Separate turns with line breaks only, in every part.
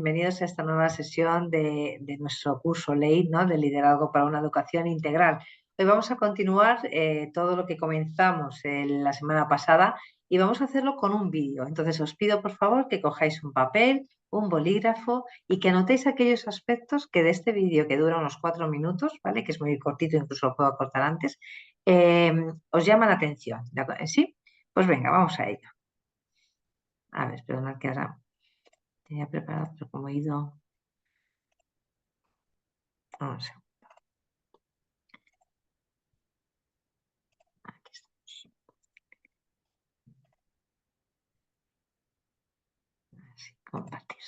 bienvenidos a esta nueva sesión de nuestro curso LEID, ¿no? De Liderazgo para una Educación Integral. Hoy vamos a continuar todo lo que comenzamos la semana pasada y vamos a hacerlo con un vídeo. Entonces os pido por favor que cojáis un papel, un bolígrafo y que anotéis aquellos aspectos que de este vídeo, que dura unos 4 minutos, ¿vale? Que es muy cortito, incluso lo puedo cortar antes, os llaman la atención. ¿Sí? Pues venga, vamos a ello. A ver, perdonad que ahora tenía preparado, pero como he ido... Vamos a ver. Aquí estamos. Así, compartir.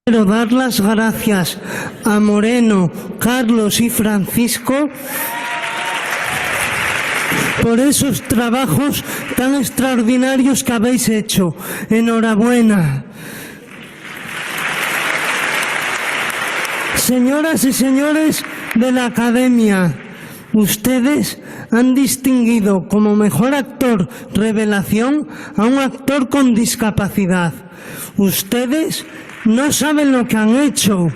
Quiero dar las gracias a Moreno, Carlos y Francisco por esos trabajos tan extraordinarios que habéis hecho. Enhorabuena. Señoras y señores de la Academia, ustedes han distinguido como mejor actor revelación a un actor con discapacidad. Ustedes no saben lo que han hecho.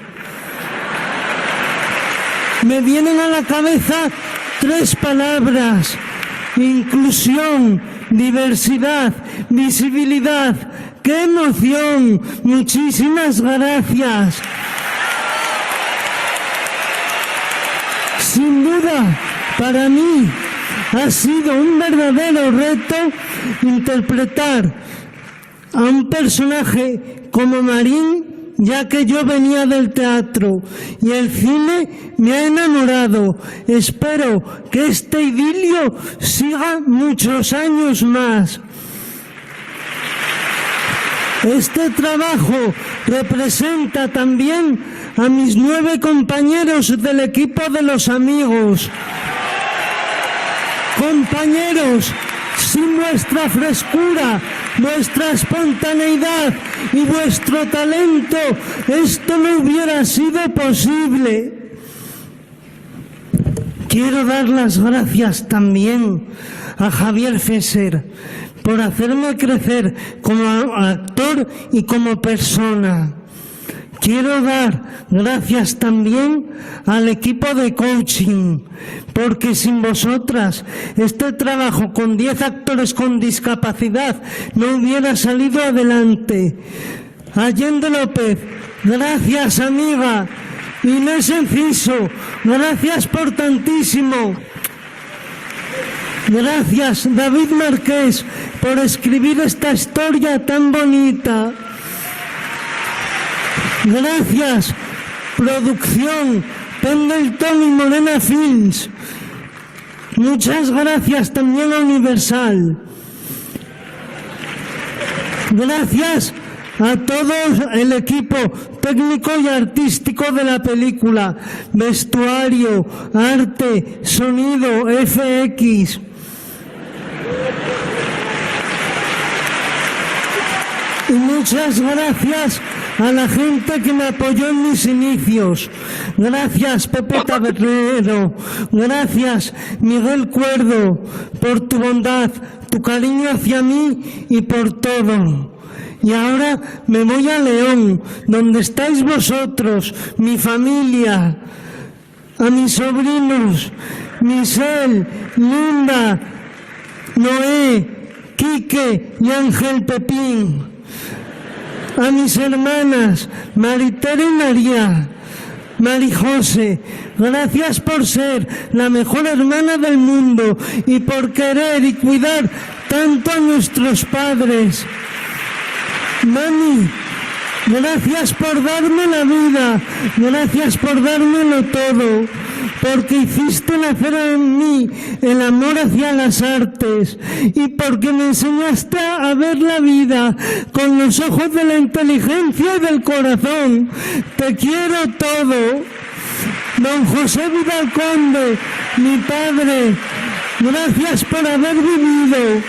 Me vienen a la cabeza 3 palabras: inclusión, diversidad, visibilidad. ¡Qué emoción! Muchísimas gracias. Sin duda, para mí ha sido un verdadero reto interpretar a un personaje como Marín, ya que yo venía del teatro y el cine me ha enamorado. Espero que este idilio siga muchos años más. Este trabajo representa también a mis 9 compañeros del equipo de los amigos. Compañeros, sin vuestra frescura, vuestra espontaneidad y vuestro talento, esto no hubiera sido posible. Quiero dar las gracias también a Javier Fesser por hacerme crecer como actor y como persona. Quiero dar gracias también al equipo de coaching, porque sin vosotras este trabajo con 10 actores con discapacidad no hubiera salido adelante. Allende López, gracias amiga. Inés Enciso, gracias por tantísimo. Gracias David Marqués por escribir esta historia tan bonita. Gracias, producción, Pendleton y Morena Films. Muchas gracias también a Universal. Gracias a todo el equipo técnico y artístico de la película, vestuario, arte, sonido, FX. Y muchas gracias a la gente que me apoyó en mis inicios. Gracias Pepe Tabernero, gracias Miguel Cuerdo por tu bondad, tu cariño hacia mí y por todo. Y ahora me voy a León, donde estáis vosotros, mi familia, a mis sobrinos, Michelle, Linda, Noé, Quique y Ángel Pepín. A mis hermanas, Maritere y María, Marijose, gracias por ser la mejor hermana del mundo y por querer y cuidar tanto a nuestros padres. Mami, gracias por darme la vida, gracias por dármelo todo, porque hiciste nacer en mí el amor hacia las artes y porque me enseñaste a ver la vida con los ojos de la inteligencia y del corazón. Te quiero todo. Don José Vidal Conde, mi padre, gracias por haber vivido.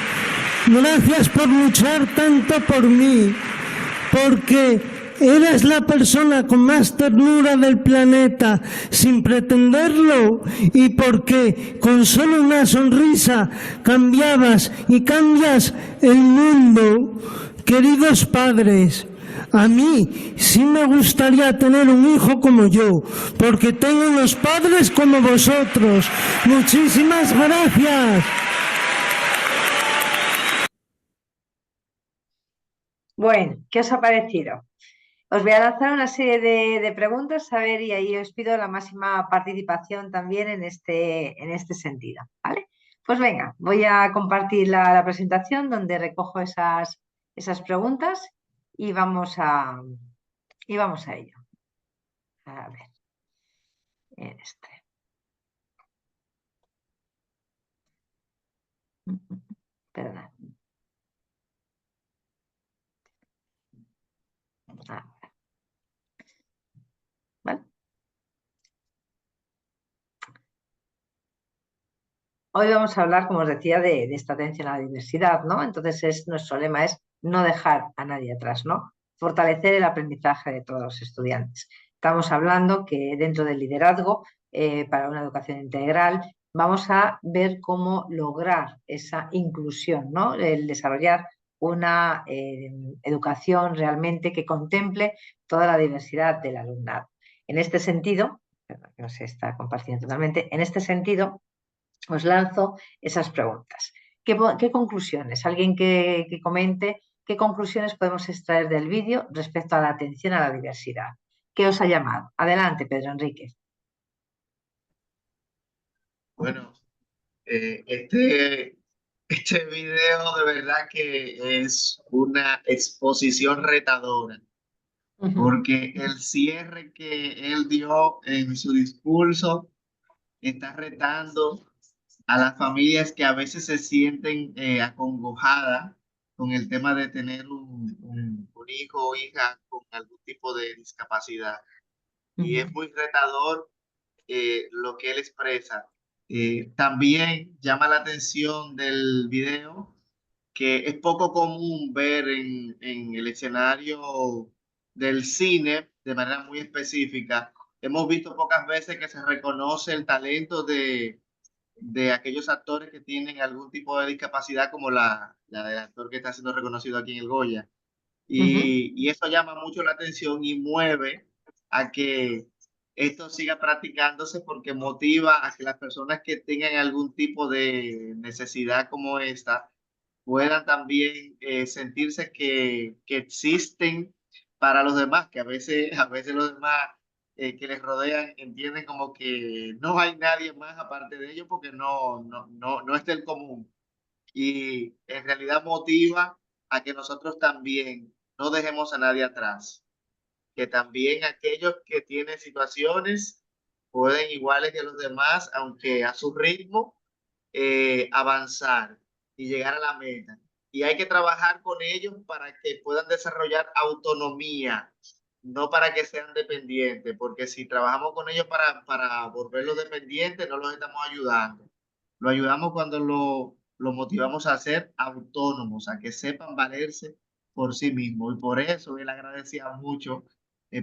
Gracias por luchar tanto por mí, porque eres la persona con más ternura del planeta, sin pretenderlo, y porque con solo una sonrisa cambiabas y cambias el mundo. Queridos padres, A mí sí me gustaría tener un hijo como yo, porque tengo unos padres como vosotros. Muchísimas gracias.
Bueno, ¿qué os ha parecido? Os voy a lanzar una serie de preguntas, a ver, y ahí os pido la máxima participación también en este sentido, ¿vale? Pues venga, voy a compartir la presentación donde recojo esas preguntas y y vamos a ello. A ver, en este. Perdón. Ah, ¿vale? Hoy vamos a hablar, como os decía, de esta atención a la diversidad, ¿no? Entonces, nuestro lema es no dejar a nadie atrás, ¿no? Fortalecer el aprendizaje de todos los estudiantes. Estamos hablando que dentro del liderazgo para una educación integral vamos a ver cómo lograr esa inclusión, ¿no? El desarrollar una educación realmente que contemple toda la diversidad del alumnado. En este sentido, perdón, que no se está compartiendo totalmente, en este sentido, os lanzo esas preguntas. ¿Qué conclusiones? Alguien que comente qué conclusiones podemos extraer del vídeo respecto a la atención a la diversidad. ¿Qué os ha llamado? Adelante, Pedro Enrique.
Bueno, este video de verdad que es una exposición retadora, porque el cierre que él dio en su discurso está retando a las familias que a veces se sienten acongojadas con el tema de tener un hijo o hija con algún tipo de discapacidad. Y es muy retador lo que él expresa. También llama la atención del video que es poco común ver en el escenario del cine de manera muy específica. Hemos visto pocas veces que se reconoce el talento de aquellos actores que tienen algún tipo de discapacidad, como la del actor que está siendo reconocido aquí en el Goya. Y eso llama mucho la atención y mueve a que esto siga practicándose, porque motiva a que las personas que tengan algún tipo de necesidad como esta puedan también sentirse que existen para los demás, que a veces los demás que les rodean entienden como que no hay nadie más aparte de ellos porque no es del común. Y en realidad motiva a que nosotros también no dejemos a nadie atrás, que también aquellos que tienen situaciones pueden iguales que los demás, aunque a su ritmo, avanzar y llegar a la meta. Y hay que trabajar con ellos para que puedan desarrollar autonomía, no para que sean dependientes, porque si trabajamos con ellos para volverlos dependientes, no los estamos ayudando. Lo ayudamos cuando lo motivamos a ser autónomos, a que sepan valerse por sí mismos. Y por eso él agradecía mucho,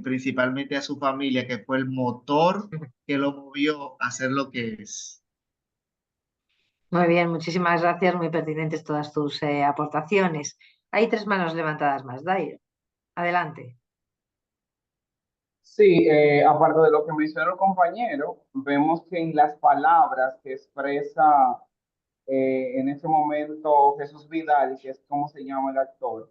principalmente a su familia, que fue el motor que lo movió a ser lo que es.
Muy bien, muchísimas gracias, muy pertinentes todas tus aportaciones. Hay tres manos levantadas más, Dairo. Adelante.
Sí, aparte de lo que mencionó el compañero, vemos que en las palabras que expresa en ese momento Jesús Vidal, que es como se llama el actor,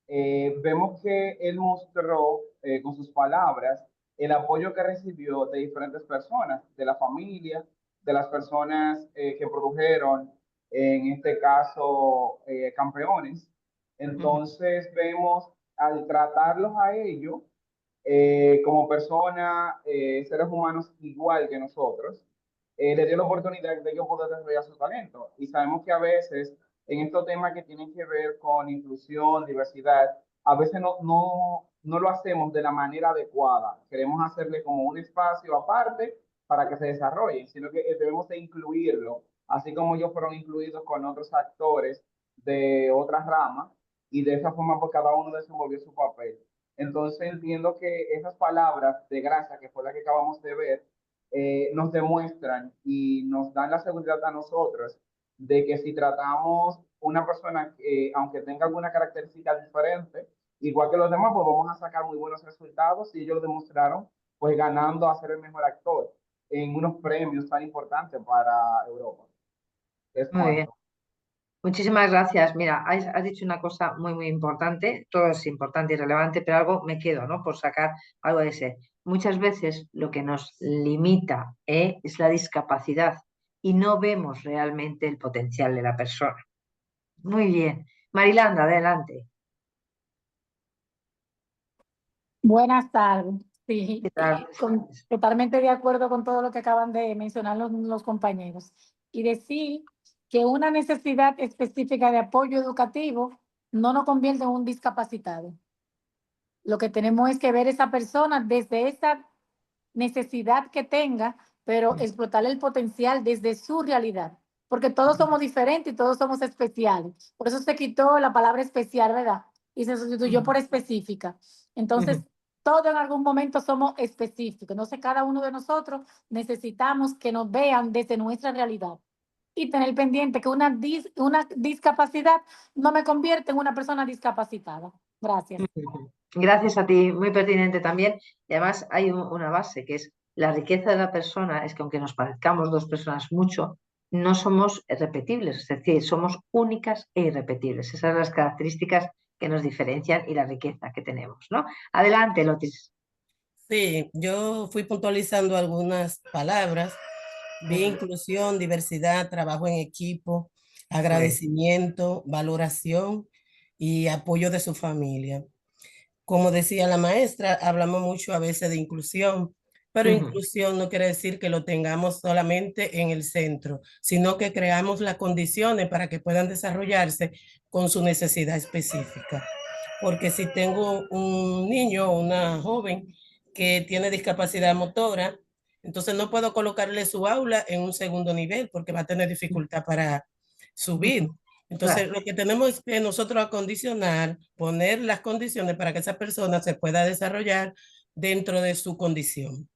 vemos que él mostró con sus palabras el apoyo que recibió de diferentes personas, de la familia, de las personas que produjeron, en este caso, campeones. Entonces vemos al tratarlos a ellos como personas, seres humanos igual que nosotros, le dio la oportunidad de ellos poder desarrollar su talento. Y sabemos que a veces en estos temas que tienen que ver con inclusión, diversidad, a veces no lo hacemos de la manera adecuada. Queremos hacerle como un espacio aparte para que se desarrolle, sino que debemos de incluirlo, así como ellos fueron incluidos con otros actores de otras ramas, y de esa forma pues cada uno desenvolvió su papel. Entonces entiendo que esas palabras de gracia, que fue la que acabamos de ver, nos demuestran y nos dan la seguridad a nosotros de que si tratamos una persona que, aunque tenga alguna característica diferente, igual que los demás, pues vamos a sacar muy buenos resultados y ellos demostraron, pues ganando a ser el mejor actor en unos premios tan importantes para Europa. Es
Muy bien.
cuanto.
Muchísimas gracias. Mira, has dicho una cosa muy, muy importante. Todo es importante y relevante, pero algo me quedo, ¿no? Por sacar algo de ese. Muchas veces lo que nos limita, es la discapacidad y no vemos realmente el potencial de la persona. Muy bien. Marilanda, adelante.
Buenas tardes.
¿Qué
Sí,
tal?
totalmente de acuerdo con todo lo que acaban de mencionar los compañeros. Y decir que una necesidad específica de apoyo educativo no nos convierte en un discapacitado. Lo que tenemos es que ver a esa persona desde esa necesidad que tenga, pero explotar el potencial desde su realidad. Porque todos somos diferentes y todos somos especiales. Por eso se quitó la palabra especial, ¿verdad? Y se sustituyó por específica. Entonces, todo en algún momento somos específicos. Entonces, cada uno de nosotros necesitamos que nos vean desde nuestra realidad. Y tener pendiente que una discapacidad no me convierte en una persona discapacitada. Gracias.
Gracias a ti, muy pertinente también. Y además hay una base que es la riqueza de la persona, es que aunque nos parezcamos dos personas mucho, no somos repetibles, es decir, somos únicas e irrepetibles. Esas son las características que nos diferencian y la riqueza que tenemos, ¿no? Adelante, Lotis.
Sí, yo fui puntualizando algunas palabras. Vi inclusión, diversidad, trabajo en equipo,
Muy bien.
agradecimiento, valoración y apoyo de su familia. Como decía la maestra, hablamos mucho a veces de inclusión, pero inclusión no quiere decir que lo tengamos solamente en el centro, sino que creamos las condiciones para que puedan desarrollarse con su necesidad específica. Porque si tengo un niño o una joven que tiene discapacidad motora, entonces no puedo colocarle su aula en un segundo nivel porque va a tener dificultad para subir. Entonces,
Claro,
lo que tenemos es que nosotros acondicionar, poner las condiciones para que esa persona se pueda desarrollar dentro de su condición.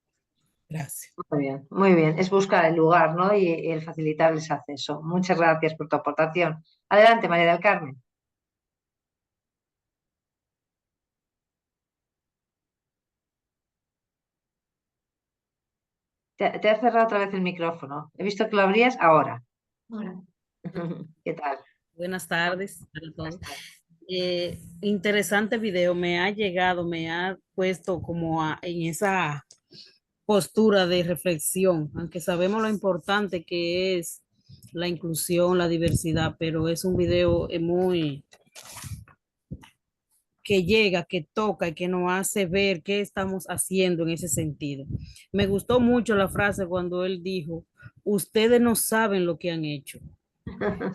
Gracias.
muy bien, muy bien. Es buscar el lugar, ¿no? Y el facilitarles acceso. Muchas gracias por tu aportación. Adelante, María del Carmen. Te has cerrado otra vez el micrófono. He visto que lo abrías ahora. Hola. ¿Qué tal?
Buenas tardes a
Buenas
todos.
tardes.
Interesante video, me ha llegado, me ha puesto como en esa postura de reflexión, aunque sabemos lo importante que es la inclusión, la diversidad, pero es un video muy que llega, que toca y que nos hace ver qué estamos haciendo en ese sentido. Me gustó mucho la frase cuando él dijo, ustedes no saben lo que han hecho.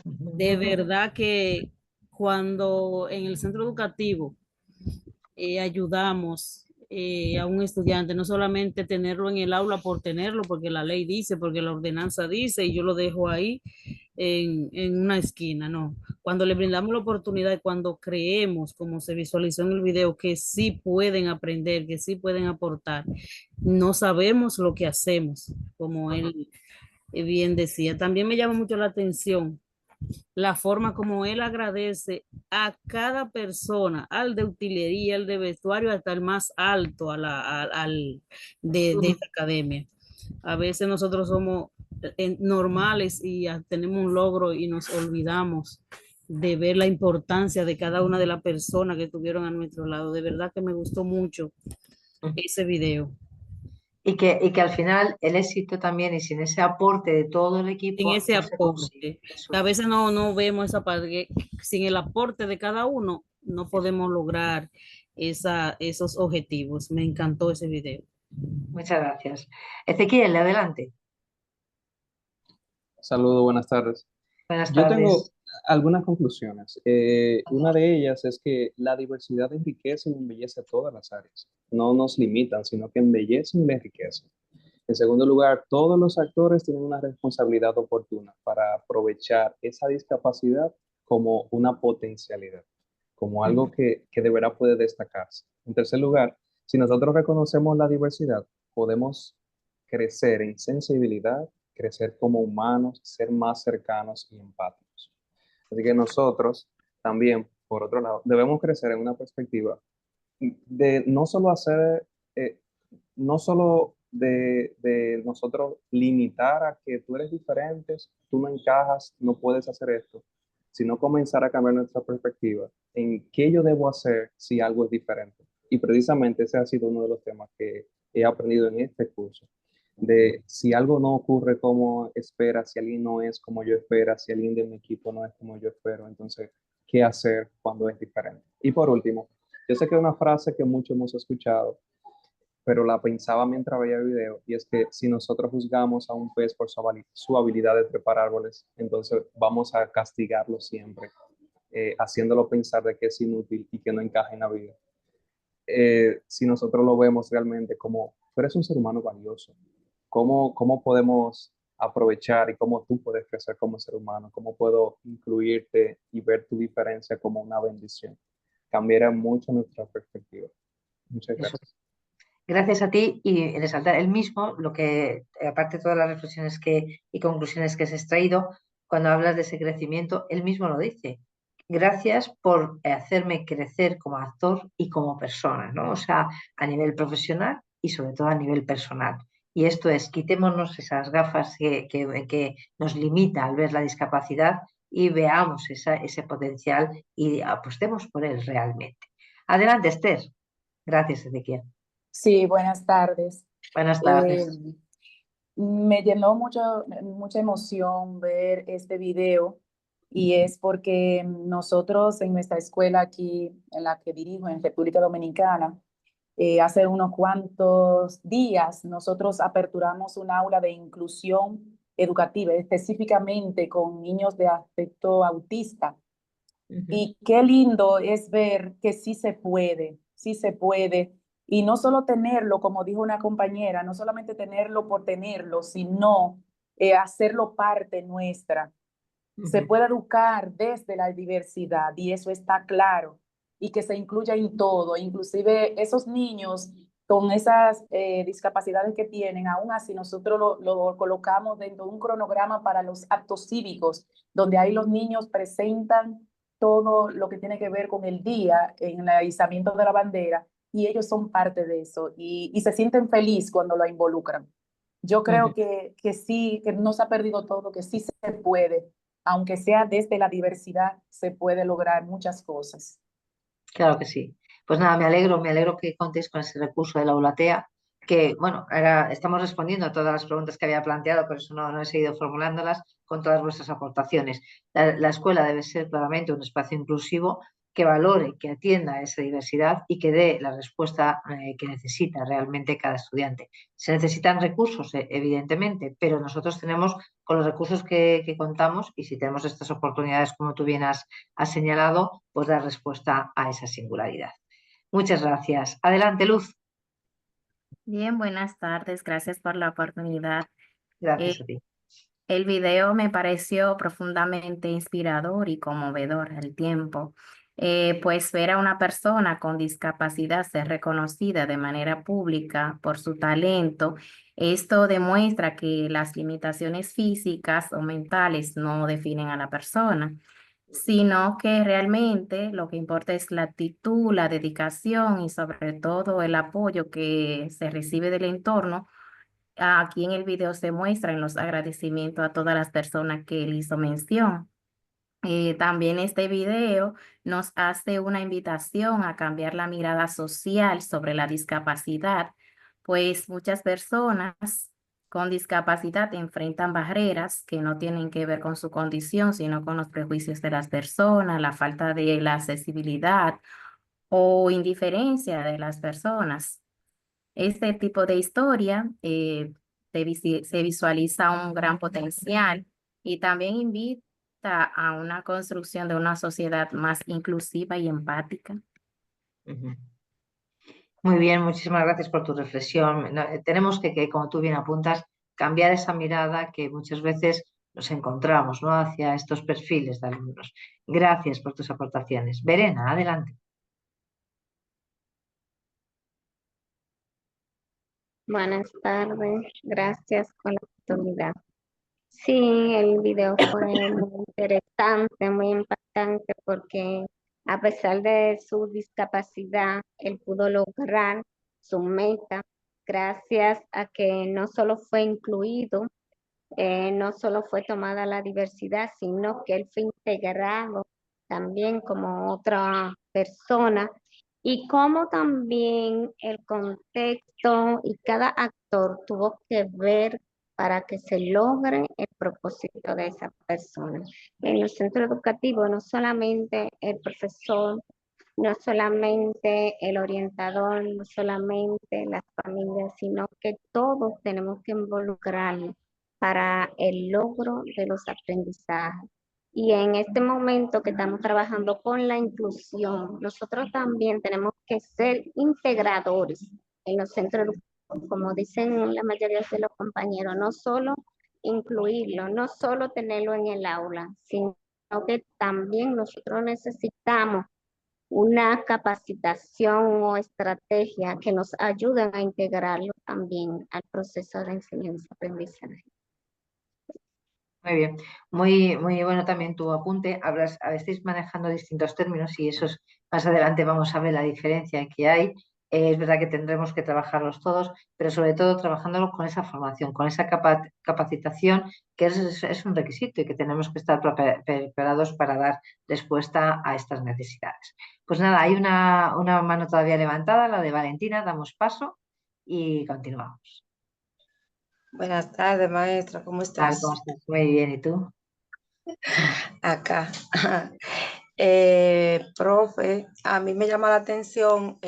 De verdad que cuando en el centro educativo ayudamos a un estudiante, no solamente tenerlo en el aula por tenerlo, porque la ley dice, porque la ordenanza dice, y yo lo dejo ahí en una esquina, no. Cuando le brindamos la oportunidad, cuando creemos, como se visualizó en el video, que sí pueden aprender, que sí pueden aportar, no sabemos lo que hacemos, como él bien decía. También me llama mucho la atención la forma como él agradece a cada persona, al de utilería, al de vestuario, hasta el más alto de esta academia. A veces nosotros somos normales y tenemos un logro y nos olvidamos de ver la importancia de cada una de las personas que estuvieron a nuestro lado. De verdad que me gustó mucho ese video.
Y que al final el éxito también, y sin ese aporte de todo el
Sin
equipo,
ese
no se consigue.
aporte. A veces no vemos esa parte, que sin el aporte de cada uno no podemos lograr esos objetivos. Me encantó ese video.
Muchas gracias. Ezequiel, adelante.
Saludos, buenas tardes.
Buenas
Yo tengo
tardes.
algunas conclusiones. Una de ellas es que la diversidad enriquece y embellece todas las áreas. No nos limitan, sino que embellecen y enriquecen. En segundo lugar, todos los actores tienen una responsabilidad oportuna para aprovechar esa discapacidad como una potencialidad, como algo que de verdad puede destacarse. En tercer lugar, si nosotros reconocemos la diversidad, podemos crecer en sensibilidad, crecer como humanos, ser más cercanos y empáticos. Así que nosotros también por otro lado, debemos crecer en una perspectiva de no solo hacer, no solo de nosotros limitar a que tú eres diferente, tú no encajas, no puedes hacer esto, sino comenzar a cambiar nuestra perspectiva en qué yo debo hacer si algo es diferente. Y precisamente ese ha sido uno de los temas que he aprendido en este curso, de si algo no ocurre como espera, si alguien no es como yo espera, si alguien de mi equipo no es como yo espero, entonces, ¿qué hacer cuando es diferente? Y por último, yo sé que es una frase que muchos hemos escuchado, pero la pensaba mientras veía el video, y es que si nosotros juzgamos a un pez por su habilidad de trepar árboles, entonces vamos a castigarlo siempre, haciéndolo pensar de que es inútil y que no encaja en la vida. Si nosotros lo vemos realmente como, tú eres un ser humano valioso, ¿cómo podemos aprovechar y cómo tú puedes crecer como ser humano? ¿Cómo puedo incluirte y ver tu diferencia como una bendición? Cambiará mucho nuestra perspectiva. Muchas
Eso.
gracias.
Gracias a ti y resaltar el mismo, lo que, aparte de todas las reflexiones y conclusiones que has extraído, cuando hablas de ese crecimiento, él mismo lo dice. Gracias por hacerme crecer como actor y como persona, ¿no? O sea, a nivel profesional y sobre todo a nivel personal. Y esto es, quitémonos esas gafas que nos limita al ver la discapacidad y veamos ese potencial y apostemos por él realmente. Adelante, Esther. Gracias, Ezequiel.
Sí, buenas tardes.
Buenas
Eh,
tardes.
Me llenó mucha emoción ver este video y es porque nosotros en nuestra escuela aquí, en la que dirijo en República Dominicana, hace unos cuantos días nosotros aperturamos un aula de inclusión educativa, específicamente con niños de aspecto autista. Y qué lindo es ver que sí se puede. Y no solo tenerlo, como dijo una compañera, no solamente tenerlo por tenerlo, sino hacerlo parte nuestra. Se puede educar desde la diversidad y eso está claro. Y que se incluya en todo, inclusive esos niños con esas discapacidades que tienen, aún así nosotros lo colocamos dentro de un cronograma para los actos cívicos, donde ahí los niños presentan todo lo que tiene que ver con el día en el izamiento de la bandera y ellos son parte de eso y se sienten felices cuando lo involucran. Yo creo que sí, que no se ha perdido todo, que sí se puede, aunque sea desde la diversidad, se puede lograr muchas cosas.
Claro que sí. Pues nada, me alegro que contéis con ese recurso de la ULATEA, que bueno, estamos respondiendo a todas las preguntas que había planteado, por eso no he seguido formulándolas con todas vuestras aportaciones. La escuela debe ser claramente un espacio inclusivo que valore, que atienda a esa diversidad y que dé la respuesta que necesita realmente cada estudiante. Se necesitan recursos, evidentemente, pero nosotros tenemos, con los recursos que contamos, y si tenemos estas oportunidades, como tú bien has señalado, pues dar respuesta a esa singularidad. Muchas gracias. Adelante, Luz.
Bien, buenas tardes. Gracias por la oportunidad.
Gracias a ti.
El video me pareció profundamente inspirador y conmovedor al tiempo. Pues ver a una persona con discapacidad ser reconocida de manera pública por su talento, esto demuestra que las limitaciones físicas o mentales no definen a la persona, sino que realmente lo que importa es la actitud, la dedicación y sobre todo el apoyo que se recibe del entorno. Aquí en el video se muestran los agradecimientos a todas las personas que él hizo mención. También este video nos hace una invitación a cambiar la mirada social sobre la discapacidad, pues muchas personas con discapacidad enfrentan barreras que no tienen que ver con su condición, sino con los prejuicios de las personas, la falta de la accesibilidad o indiferencia de las personas. Este tipo de historia se visualiza un gran potencial y también invita a una construcción de una sociedad más inclusiva y empática.
Muy bien, muchísimas gracias por tu reflexión. Tenemos que, como tú bien apuntas, cambiar esa mirada que muchas veces nos encontramos, ¿no?, hacia estos perfiles de alumnos. Gracias por tus aportaciones. Verena, adelante.
Buenas tardes, gracias por la oportunidad. Sí, el video fue muy interesante, muy impactante porque A pesar de su discapacidad, él pudo lograr su meta gracias a que no solo fue incluido, no solo fue tomada la diversidad, sino que él fue integrado también como otra persona y como también el contexto y cada actor tuvo que ver para que se logre el propósito de esa persona. En el centro educativo no solamente el profesor, no solamente el orientador, no solamente las familias, sino que todos tenemos que involucrarnos para el logro de los aprendizajes. Y en este momento que estamos trabajando con la inclusión, nosotros también tenemos que ser integradores en los centros educativos, como dicen la mayoría de los compañeros, no solo incluirlo, no solo tenerlo en el aula, sino que también nosotros necesitamos una capacitación o estrategia que nos ayuden a integrarlo también al proceso de enseñanza-aprendizaje.
Muy bien, muy bueno también tu apunte. Estáis manejando distintos términos y esos más adelante vamos a ver la diferencia que hay. Es verdad que tendremos que trabajarlos todos, pero sobre todo trabajándolo con esa formación, con esa capacitación que es un requisito y que tenemos que estar preparados para dar respuesta a estas necesidades. Pues nada, hay una mano todavía levantada, la de Valentina, damos paso y continuamos.
Buenas tardes, maestra, ¿cómo
¿Cómo
estás?
estás? Muy bien, ¿y tú?
Acá. Profe, a mí me llama la atención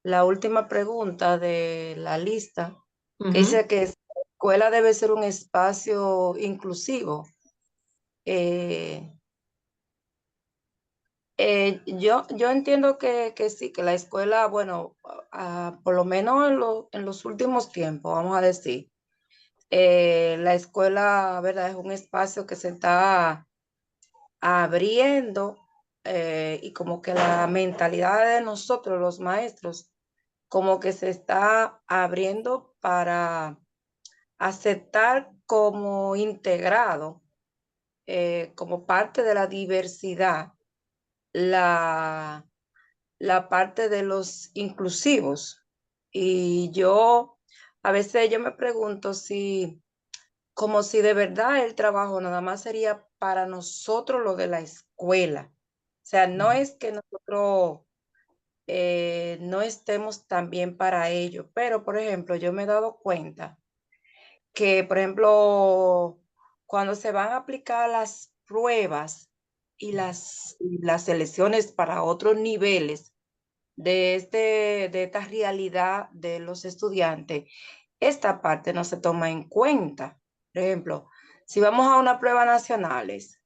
la última pregunta de la lista, que dice que la escuela debe ser un espacio inclusivo. Yo entiendo que sí, que la escuela, bueno, por lo menos en los últimos tiempos, vamos a decir, la escuela, ¿verdad? Es un espacio que se está abriendo y como que la mentalidad de nosotros, los maestros, como que se está abriendo para aceptar como integrado, como parte de la diversidad, la parte de los inclusivos. Y a veces yo me pregunto como si de verdad el trabajo nada más sería para nosotros lo de la escuela. O sea, no es que nosotros no estemos también para ello, pero por ejemplo, yo me he dado cuenta que, por ejemplo, cuando se van a aplicar las pruebas y las selecciones para otros niveles de esta realidad de los estudiantes, esta parte no se toma en cuenta. Por ejemplo, si vamos a una prueba nacionales,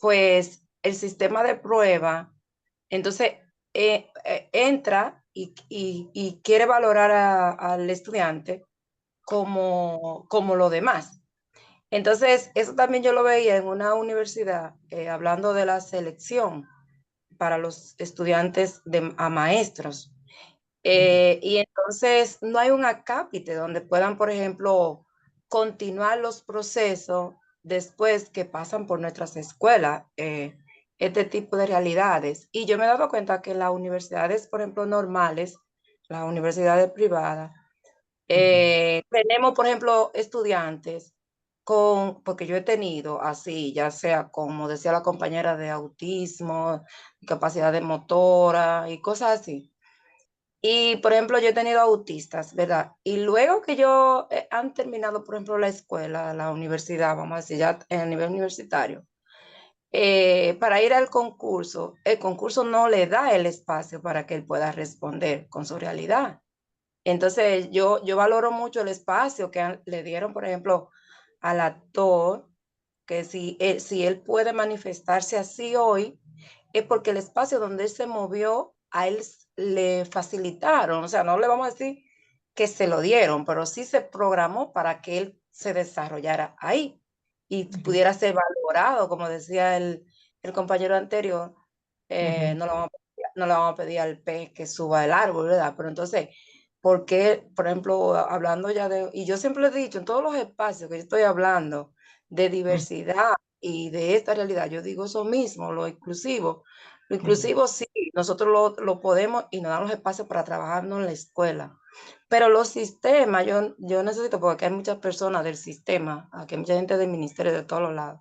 pues el sistema de prueba, entonces entra y quiere valorar al estudiante como lo demás. Entonces, eso también yo lo veía en una universidad, hablando de la selección para los estudiantes a maestros. Y entonces no hay un acápite donde puedan, por ejemplo, continuar los procesos después que pasan por nuestras escuelas, este tipo de realidades. Y yo me he dado cuenta que las universidades, por ejemplo, normales, las universidades privadas, tenemos, por ejemplo, estudiantes porque yo he tenido así, ya sea como decía la compañera de autismo, capacidad de motora y cosas así. Y, por ejemplo, yo he tenido autistas, ¿verdad? Y luego que han terminado, por ejemplo, la escuela, la universidad, vamos a decir, ya en el nivel universitario, para ir al concurso, el concurso no le da el espacio para que él pueda responder con su realidad. Entonces, yo valoro mucho el espacio que le dieron, por ejemplo, al actor, que si él puede manifestarse así hoy, es porque el espacio donde él se movió, a él le facilitaron, o sea, no le vamos a decir que se lo dieron, pero sí se programó para que él se desarrollara ahí y pudiera ser valorado, como decía el compañero anterior, no le vamos a pedir al pez que suba el árbol, ¿verdad? Pero entonces, ¿por qué, por ejemplo, hablando ya y yo siempre he dicho en todos los espacios que yo estoy hablando de diversidad, y de esta realidad. Yo digo eso mismo, lo inclusivo. Lo inclusivo sí, nosotros lo podemos y nos dan los espacios para trabajarnos en la escuela. Pero los sistemas, yo necesito, porque hay muchas personas del sistema, aquí hay mucha gente del ministerio de todos los lados,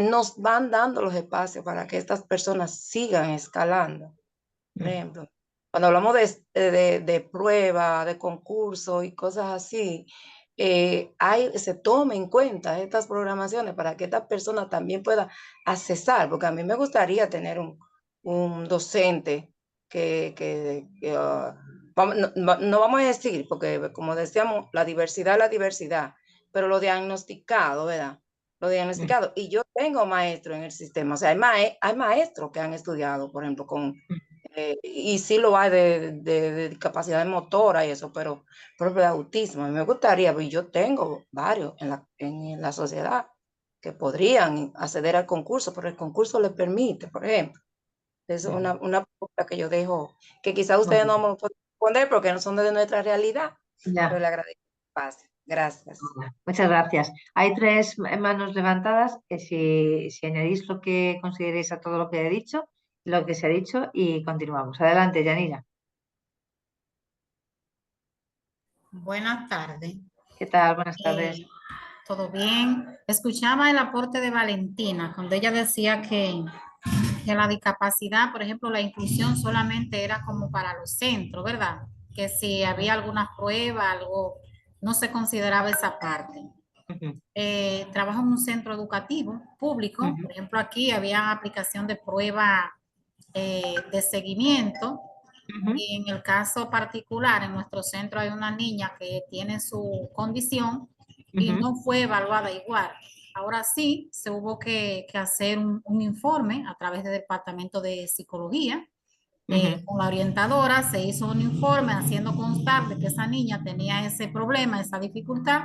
nos van dando los espacios para que estas personas sigan escalando. Por ejemplo, cuando hablamos de prueba, de concurso y cosas así, se toma en cuenta estas programaciones para que esta persona también pueda accesar, porque a mí me gustaría tener un docente no vamos a decir, porque como decíamos, la diversidad es la diversidad, pero lo diagnosticado, ¿verdad? Lo diagnosticado. Y yo tengo maestros en el sistema, o sea, hay maestros que han estudiado, por ejemplo, y sí lo hay de discapacidad motora y eso, pero por ejemplo de autismo, a mí me gustaría, pues yo tengo varios en la sociedad que podrían acceder al concurso, pero el concurso les permite, por ejemplo. Es una pregunta que yo dejo, que quizás ustedes no me pueden responder porque no son de nuestra realidad, pero le agradezco el espacio. Gracias.
Muchas gracias. Hay 3 manos levantadas, que si añadís lo que consideréis a todo lo que he dicho, lo que se ha dicho, y continuamos. Adelante, Yanira.
Buenas tardes.
¿Qué tal? Buenas tardes.
¿Todo bien? Escuchaba el aporte de Valentina, cuando ella decía que la discapacidad, por ejemplo, la inclusión solamente era como para los centros, ¿verdad? Que si había alguna prueba, algo, no se consideraba esa parte. Trabajo en un centro educativo público, por ejemplo, aquí había aplicación de prueba de seguimiento. Y en el caso particular, en nuestro centro hay una niña que tiene su condición y no fue evaluada igual. Ahora sí, se hubo que hacer un informe a través del Departamento de Psicología. Con la orientadora se hizo un informe haciendo constar de que esa niña tenía ese problema, esa dificultad,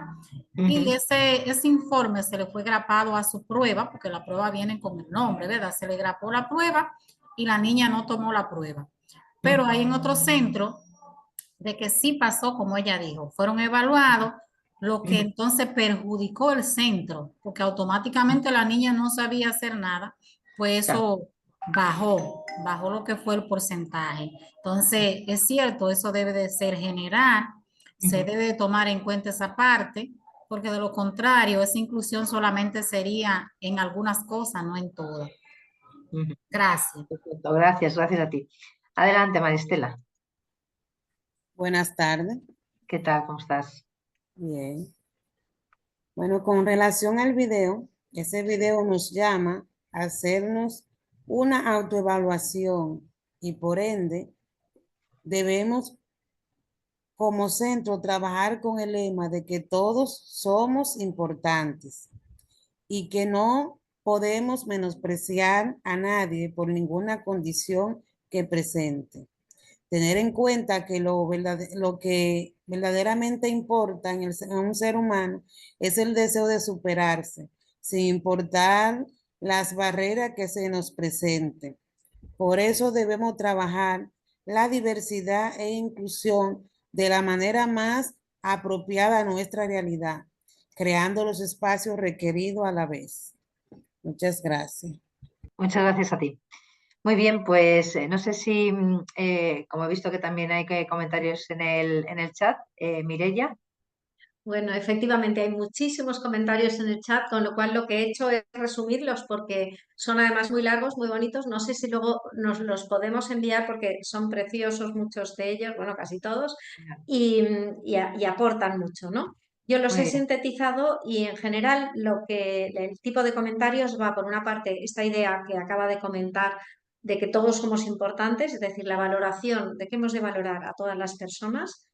y ese informe se le fue grapado a su prueba, porque la prueba viene con el nombre, ¿verdad? Se le grapó la prueba y la niña no tomó la prueba. Pero hay en otro centro de que sí pasó, como ella dijo, fueron evaluados, lo que entonces perjudicó el centro, porque automáticamente la niña no sabía hacer nada, pues eso bajó lo que fue el porcentaje. Entonces, es cierto, eso debe de ser general, se debe de tomar en cuenta esa parte, porque de lo contrario, esa inclusión solamente sería en algunas cosas, no en todas. Gracias.
Perfecto, gracias a ti. Adelante, Maristela.
Buenas tardes.
¿Qué tal? ¿Cómo estás?
Bien. Bueno, con relación al video, ese video nos llama a hacernos una autoevaluación y por ende debemos como centro trabajar con el lema de que todos somos importantes y que no podemos menospreciar a nadie por ninguna condición que presente. Tener en cuenta que lo que verdaderamente importa en un ser humano es el deseo de superarse, sin importar las barreras que se nos presenten. Por eso debemos trabajar la diversidad e inclusión de la manera más apropiada a nuestra realidad, creando los espacios requeridos a la vez. Muchas gracias.
Muchas gracias a ti. Muy bien, pues no sé si, como he visto que también hay comentarios en el chat, Mireia.
Bueno, efectivamente hay muchísimos comentarios en el chat, con lo cual lo que he hecho es resumirlos porque son además muy largos, muy bonitos. No sé si luego nos los podemos enviar porque son preciosos muchos de ellos, bueno, casi todos, y aportan mucho, ¿no? Yo los he sintetizado y en general el tipo de comentarios va por una parte esta idea que acaba de comentar de que todos somos importantes, es decir, la valoración de que hemos de valorar a todas las personas,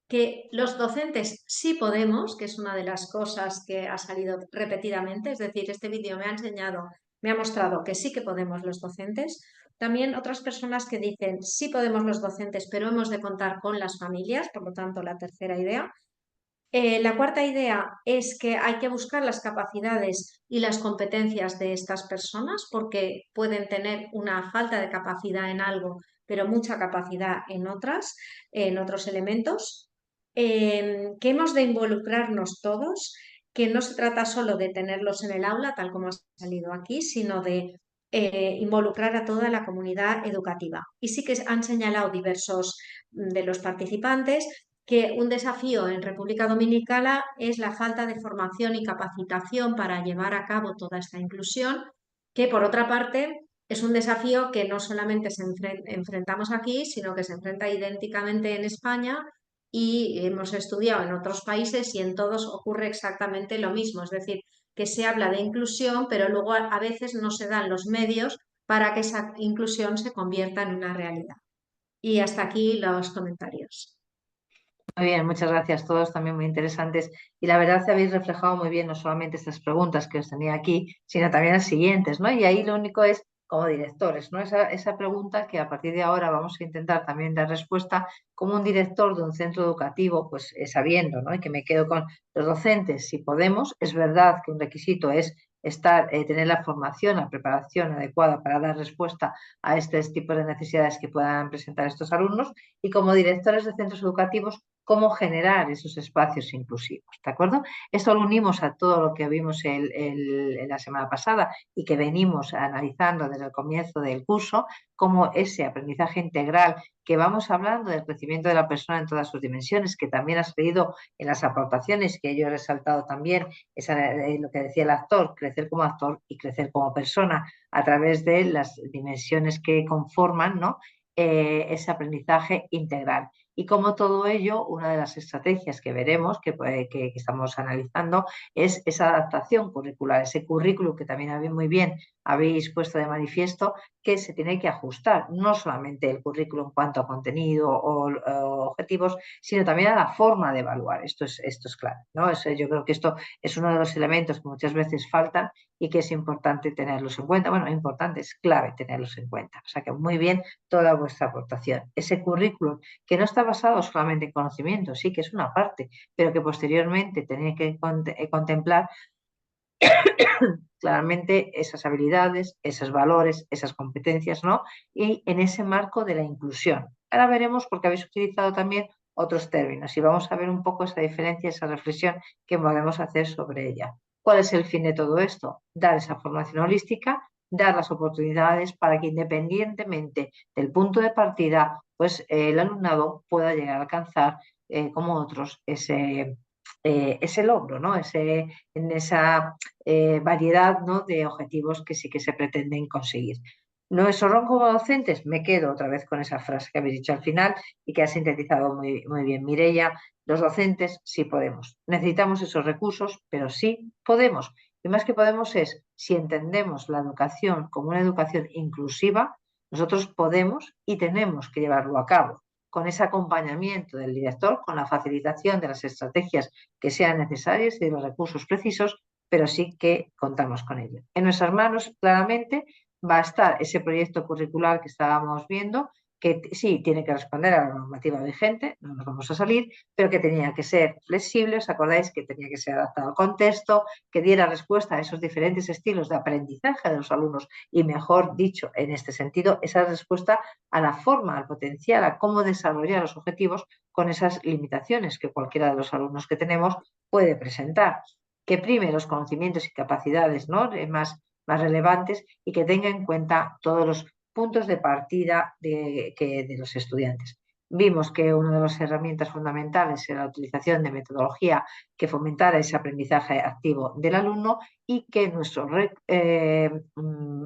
que los docentes sí podemos, que es una de las cosas que ha salido repetidamente, es decir, este vídeo me ha mostrado que sí que podemos los docentes. También otras personas que dicen sí podemos los docentes, pero hemos de contar con las familias, por lo tanto, la tercera idea. La cuarta idea es que hay que buscar las capacidades y las competencias de estas personas porque pueden tener una falta de capacidad en algo, pero mucha capacidad en otros elementos. Que hemos de involucrarnos todos, que no se trata solo de tenerlos en el aula, tal como ha salido aquí, sino de involucrar a toda la comunidad educativa. Y sí que han señalado diversos de los participantes que un desafío en República Dominicana es la falta de formación y capacitación para llevar a cabo toda esta inclusión, que por otra parte es un desafío que no solamente enfrentamos aquí, sino que se enfrenta idénticamente en España y hemos estudiado en otros países y en todos ocurre exactamente lo mismo. Es decir, que se habla de inclusión, pero luego a veces no se dan los medios para que esa inclusión se convierta en una realidad. Y hasta aquí los comentarios.
Muy bien, muchas gracias. Todos también muy interesantes. Y la verdad que habéis reflejado muy bien no solamente estas preguntas que os tenía aquí, sino también las siguientes, ¿no? Y ahí lo único es, como directores, ¿no? Esa pregunta que a partir de ahora vamos a intentar también dar respuesta como un director de un centro educativo, pues sabiendo, ¿no? Y que me quedo con los docentes, si podemos. Es verdad que un requisito es tener la formación, la preparación adecuada para dar respuesta a estos tipos de necesidades que puedan presentar estos alumnos, y como directores de centros educativos, cómo generar esos espacios inclusivos, ¿de acuerdo? Esto lo unimos a todo lo que vimos la semana pasada y que venimos analizando desde el comienzo del curso, como ese aprendizaje integral, que vamos hablando del crecimiento de la persona en todas sus dimensiones, que también has leído en las aportaciones, que yo he resaltado también, lo que decía el actor, crecer como actor y crecer como persona a través de las dimensiones que conforman, ¿no? Ese aprendizaje integral. Y como todo ello, una de las estrategias que veremos, que estamos analizando, es esa adaptación curricular, ese currículum que también muy bien habéis puesto de manifiesto, que se tiene que ajustar, no solamente el currículum en cuanto a contenido o objetivos, sino también a la forma de evaluar. Esto es claro, ¿no? Yo creo que esto es uno de los elementos que muchas veces faltan y que es importante tenerlos en cuenta. Bueno, importante, es clave tenerlos en cuenta. O sea que muy bien toda vuestra aportación. Ese currículum que no está basado solamente en conocimiento, sí que es una parte, pero que posteriormente tiene que contemplar claramente esas habilidades, esos valores, esas competencias, ¿no? Y en ese marco de la inclusión. Ahora veremos, porque habéis utilizado también otros términos y vamos a ver un poco esa diferencia, esa reflexión que podemos hacer sobre ella. ¿Cuál es el fin de todo esto? Dar esa formación holística, dar las oportunidades para que independientemente del punto de partida, pues el alumnado pueda llegar a alcanzar, como otros, ese logro, ¿no? En esa variedad, ¿no? de objetivos que sí que se pretenden conseguir. ¿Nuestro rol como docentes? Me quedo otra vez con esa frase que habéis dicho al final y que ha sintetizado muy, muy bien Mireia. Los docentes sí podemos. Necesitamos esos recursos, pero sí podemos. Y más que podemos es, si entendemos la educación como una educación inclusiva, nosotros podemos y tenemos que llevarlo a cabo con ese acompañamiento del director, con la facilitación de las estrategias que sean necesarias y de los recursos precisos, pero sí que contamos con ello. En nuestras manos, claramente, va a estar ese proyecto curricular que estábamos viendo, que sí tiene que responder a la normativa vigente, no nos vamos a salir, pero que tenía que ser flexible. ¿Os acordáis que tenía que ser adaptado al contexto, que diera respuesta a esos diferentes estilos de aprendizaje de los alumnos y, mejor dicho, en este sentido, esa respuesta a la forma, al potencial, a cómo desarrollar los objetivos con esas limitaciones que cualquiera de los alumnos que tenemos puede presentar? Que prime los conocimientos y capacidades, ¿no? más relevantes y que tenga en cuenta todos los puntos de partida de los estudiantes. Vimos que una de las herramientas fundamentales era la utilización de metodología que fomentara ese aprendizaje activo del alumno, y que nuestro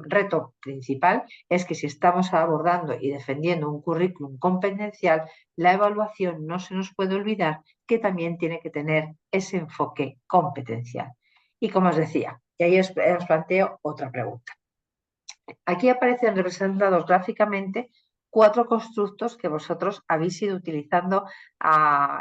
reto principal es que si estamos abordando y defendiendo un currículum competencial, la evaluación no se nos puede olvidar que también tiene que tener ese enfoque competencial. Y como os decía, y ahí os planteo otra pregunta. Aquí aparecen representados gráficamente 4 constructos que vosotros habéis ido utilizando.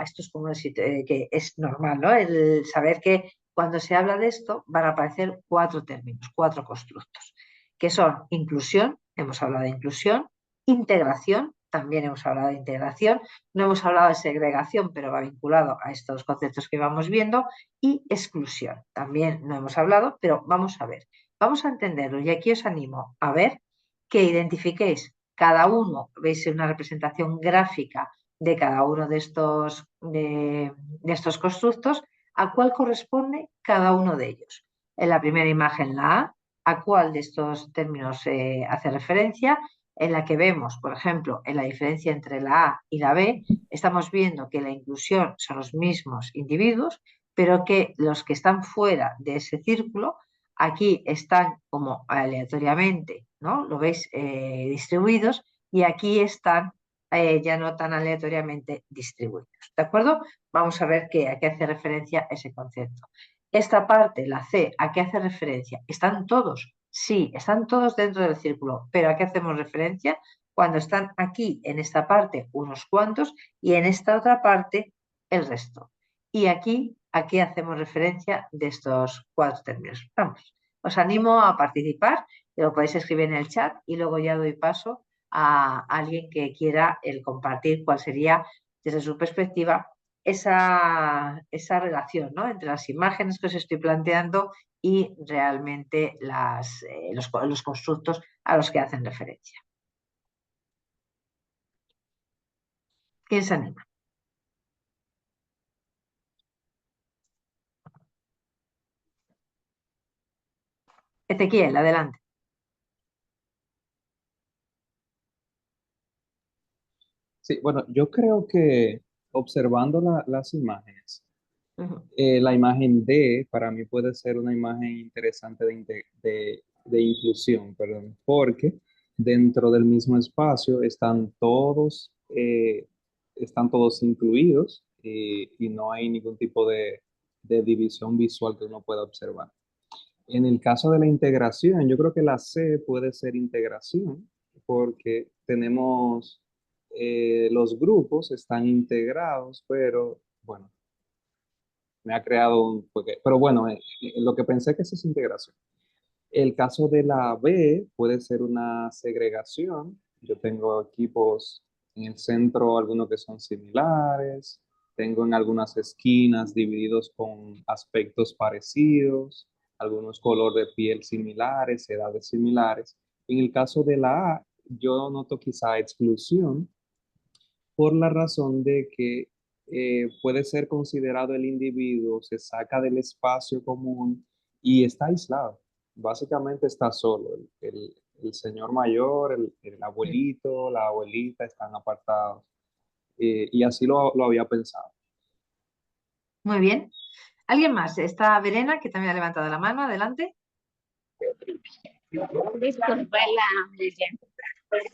Esto es como que es normal, ¿no? El saber que cuando se habla de esto van a aparecer 4 términos, 4 constructos, que son inclusión, hemos hablado de inclusión, integración, también hemos hablado de integración, no hemos hablado de segregación, pero va vinculado a estos conceptos que vamos viendo, y exclusión, también no hemos hablado, pero vamos a ver. Vamos a entenderlo, y aquí os animo a ver que identifiquéis cada uno, veis una representación gráfica de cada uno de estos constructos, ¿A cuál corresponde cada uno de ellos? En la primera imagen, la ¿a cuál de estos términos hace referencia? En la que vemos, por ejemplo, en la diferencia entre la A y la B, estamos viendo que la inclusión son los mismos individuos, pero que los que están fuera de ese círculo, aquí están como aleatoriamente, ¿no? Lo veis distribuidos, y aquí están ya no tan aleatoriamente distribuidos. ¿De acuerdo? Vamos a ver a qué hace referencia ese concepto. Esta parte, la C, ¿a qué hace referencia? ¿Están todos? Sí, están todos dentro del círculo, pero ¿a qué hacemos referencia? Cuando están aquí, en esta parte, unos cuantos, y en esta otra parte, el resto. Y aquí, ¿a qué hacemos referencia de estos 4 términos? Vamos, os animo a participar, lo podéis escribir en el chat y luego ya doy paso a alguien que quiera el compartir cuál sería, desde su perspectiva, esa relación, ¿no?, entre las imágenes que os estoy planteando y realmente los constructos a los que hacen referencia. ¿Quién se anima? Ezequiel, adelante.
Sí, bueno, yo creo que observando las imágenes, la imagen D para mí puede ser una imagen interesante de inclusión, perdón, porque dentro del mismo espacio están todos incluidos y no hay ningún tipo de división visual que uno pueda observar. En el caso de la integración, yo creo que la C puede ser integración porque tenemos los grupos están integrados, pero bueno, me ha creado pero bueno, lo que pensé que eso es integración. El caso de la B puede ser una segregación. Yo tengo equipos en el centro, algunos que son similares. Tengo en algunas esquinas divididos con aspectos parecidos, algunos colores de piel similares, edades similares. En el caso de la A, yo noto quizá exclusión por la razón de que puede ser considerado el individuo, se saca del espacio común y está aislado. Básicamente está solo. El señor mayor, el abuelito, la abuelita están apartados. Y así lo había pensado.
Muy bien. ¿Alguien más? Está Verena, que también ha levantado la mano. Adelante.
Disculpe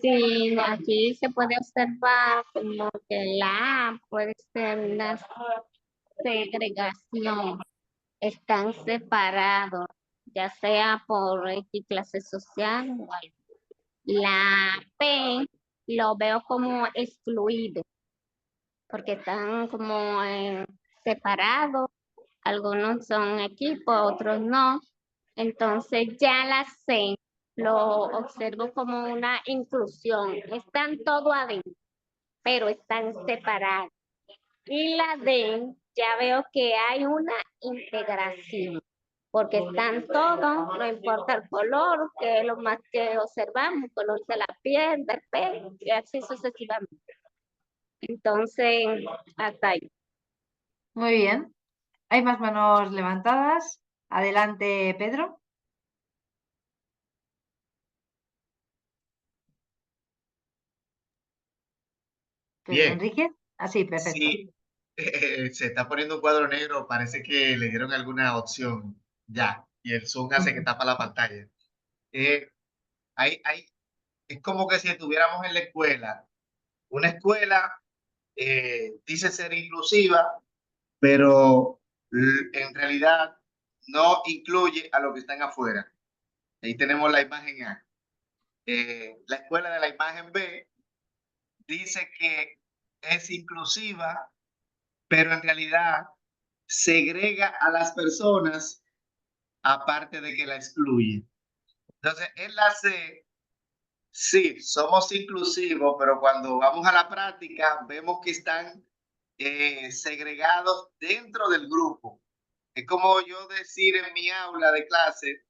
sí, aquí se puede observar como que la A puede ser una segregación. Están separados, ya sea por X clase social o algo. La P lo veo como excluido, porque están como separados. Algunos son equipos, otros no. Entonces ya la C lo observo como una inclusión. Están todos adentro, pero están separados. Y la D ya veo que hay una integración, porque están todos, no importa el color, que es lo más que observamos, el color de la piel, del pelo, y así sucesivamente. Entonces, hasta ahí.
Muy bien. ¿Hay más manos levantadas? Adelante, Pedro. Pedro
Bien.
Enrique. Sí, perfecto.
Sí, se está poniendo un cuadro negro, parece que le dieron alguna opción ya, y el zoom hace que tapa la pantalla. Eh, es como que si estuviéramos en la escuela. Una escuela dice ser inclusiva, pero en realidad no incluye a los que están afuera. Ahí tenemos la imagen A. La escuela de la imagen B dice que es inclusiva, pero en realidad segrega a las personas, aparte de que la excluye. Entonces, en la C, sí, somos inclusivos, pero cuando vamos a la práctica, vemos que están segregados dentro del grupo. Es como yo decir en mi aula de clase,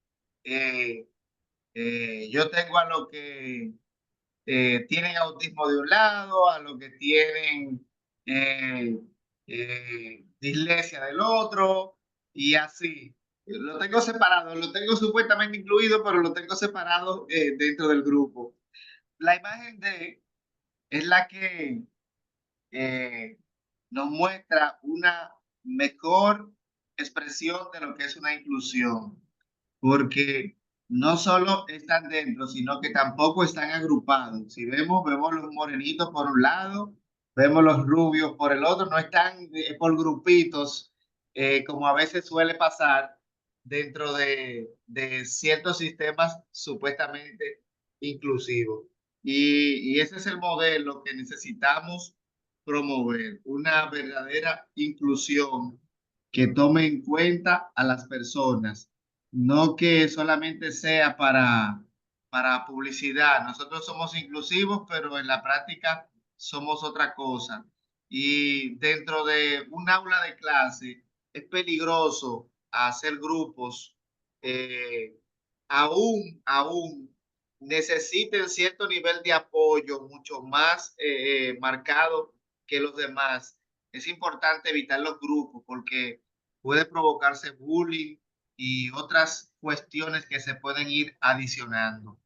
yo tengo a los que tienen autismo de un lado, a los que tienen dislexia del otro y así. Lo tengo separado, lo tengo supuestamente incluido, pero lo tengo separado dentro del grupo. La imagen D es la que nos muestra una mejor expresión de lo que es una inclusión, porque no solo están dentro, sino que tampoco están agrupados. Si vemos los morenitos por un lado, vemos los rubios por el otro, no están por grupitos, como a veces suele pasar dentro de ciertos sistemas supuestamente inclusivos. Y ese es el modelo que necesitamos promover, una verdadera inclusión que tome en cuenta a las personas, no que solamente sea para publicidad. Nosotros somos inclusivos, pero en la práctica somos otra cosa. Y dentro de un aula de clase es peligroso hacer grupos, aún necesiten cierto nivel de apoyo mucho más marcado que los demás. Es importante evitar los grupos porque puede provocarse bullying y otras cuestiones que se pueden ir adicionando.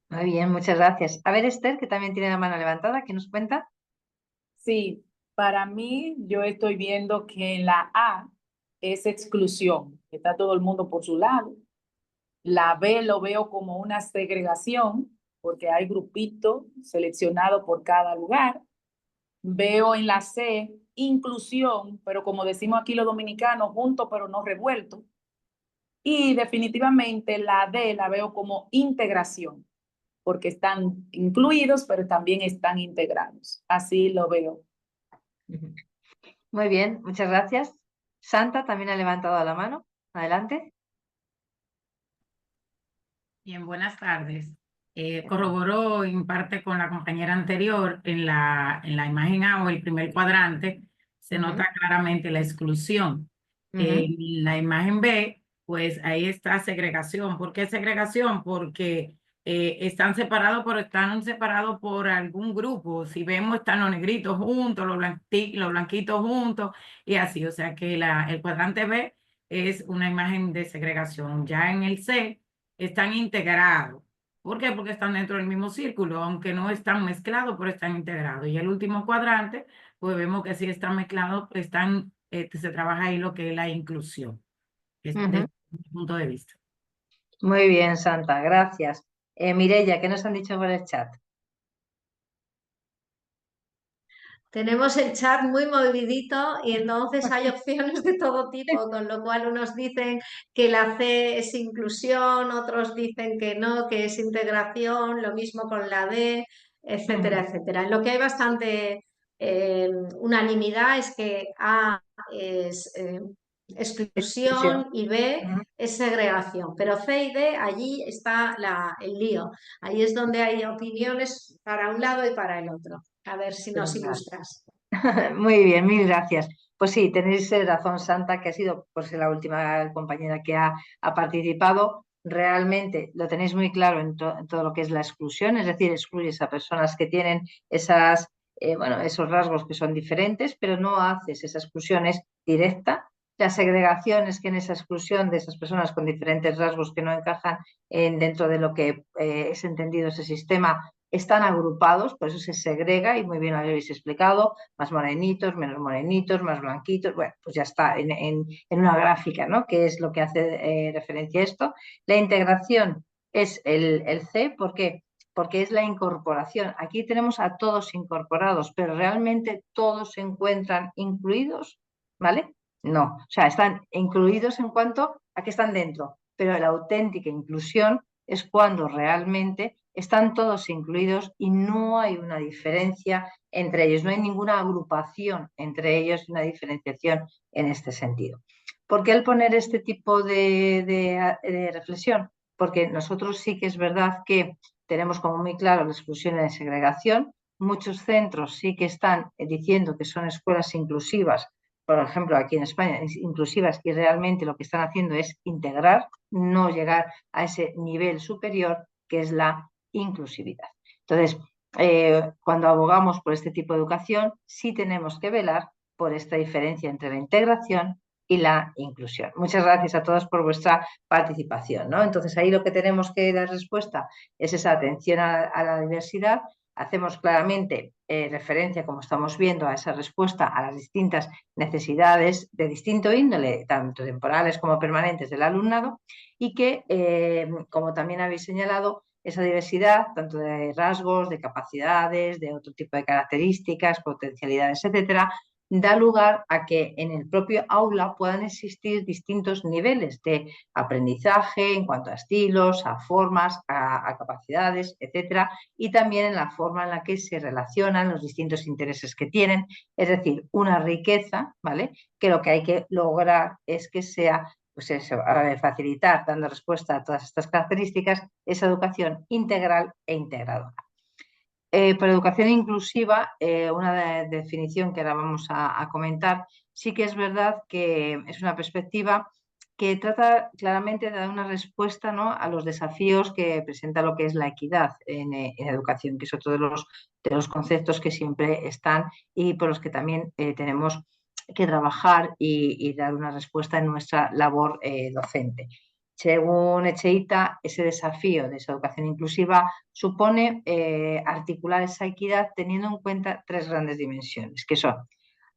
Muy bien, muchas gracias. A ver, Esther, que también tiene la mano levantada, ¿qué nos cuenta?
Sí, para mí yo estoy viendo que la A es exclusión, está todo el mundo por su lado. La B lo veo como una segregación, porque hay grupitos seleccionados por cada lugar. Veo en la C inclusión, pero como decimos aquí los dominicanos, juntos pero no revueltos. Y definitivamente la D la veo como integración, porque están incluidos, pero también están integrados. Así lo veo.
Muy bien, muchas gracias. Santa también ha levantado la mano. Adelante.
Bien, buenas tardes. Corroboró en parte con la compañera anterior, en la imagen A o el primer cuadrante, se nota claramente la exclusión. En la imagen B, pues ahí está segregación. ¿Por qué segregación? Porque están separados, pero están separados por algún grupo. Si vemos, están los negritos juntos, los blanquitos juntos, y así. O sea que el cuadrante B es una imagen de segregación. Ya en el C, están integrados. ¿Por qué? Porque están dentro del mismo círculo, aunque no están mezclados, pero están integrados. Y el último cuadrante, pues vemos que sí están mezclados, se trabaja ahí lo que es la inclusión, desde mi punto de vista.
Muy bien, Santa, gracias. Mireia, ¿qué nos han dicho por el chat?
Tenemos el chat muy movidito y entonces hay opciones de todo tipo, con lo cual unos dicen que la C es inclusión, otros dicen que no, que es integración, lo mismo con la D, etcétera, etcétera. En lo que hay bastante unanimidad es que A es exclusión y B es segregación, pero C y D, allí está el lío, ahí es donde hay opiniones para un lado y para el otro. A ver si nos ilustras.
Muy bien, mil gracias. Pues sí, tenéis razón, Santa, que ha sido pues, la última compañera que ha participado. Realmente lo tenéis muy claro en todo lo que es la exclusión, es decir, excluyes a personas que tienen esos rasgos que son diferentes, pero no haces esa exclusión, es directa. La segregación es que en esa exclusión de esas personas con diferentes rasgos que no encajan dentro de lo que es entendido ese sistema, están agrupados, por eso se segrega y muy bien lo habéis explicado, más morenitos, menos morenitos, más blanquitos, bueno, pues ya está en una gráfica, ¿no? Que es lo que hace referencia a esto. La integración es el C, ¿por qué? Porque es la incorporación. Aquí tenemos a todos incorporados, pero realmente todos se encuentran incluidos, ¿vale? No, o sea, están incluidos en cuanto a que están dentro, pero la auténtica inclusión es cuando realmente están todos incluidos y no hay una diferencia entre ellos, no hay ninguna agrupación entre ellos, una diferenciación en este sentido. ¿Por qué el poner este tipo de reflexión? Porque nosotros sí que es verdad que tenemos como muy claro la exclusión y la segregación. Muchos centros sí que están diciendo que son escuelas inclusivas, por ejemplo, aquí en España, inclusivas, y realmente lo que están haciendo es integrar, no llegar a ese nivel superior que es la inclusividad. Entonces, cuando abogamos por este tipo de educación, sí tenemos que velar por esta diferencia entre la integración y la inclusión. Muchas gracias a todos por vuestra participación, ¿no? Entonces, ahí lo que tenemos que dar respuesta es esa atención a la diversidad. Hacemos claramente referencia, como estamos viendo, a esa respuesta a las distintas necesidades de distinto índole, tanto temporales como permanentes del alumnado, y que, como también habéis señalado, esa diversidad, tanto de rasgos, de capacidades, de otro tipo de características, potencialidades, etcétera, da lugar a que en el propio aula puedan existir distintos niveles de aprendizaje en cuanto a estilos, a formas, a capacidades, etcétera, y también en la forma en la que se relacionan los distintos intereses que tienen, es decir, una riqueza, ¿vale? Que lo que hay que lograr es que sea, pues eso, facilitar, dando respuesta a todas estas características, esa educación integral e integradora. Por educación inclusiva, una definición que ahora vamos a comentar, sí que es verdad que es una perspectiva que trata claramente de dar una respuesta, ¿no?, a los desafíos que presenta lo que es la equidad en educación, que es otro de los conceptos que siempre están y por los que también tenemos que trabajar y dar una respuesta en nuestra labor docente. Según Echeita, ese desafío de esa educación inclusiva supone articular esa equidad teniendo en cuenta tres grandes dimensiones, que son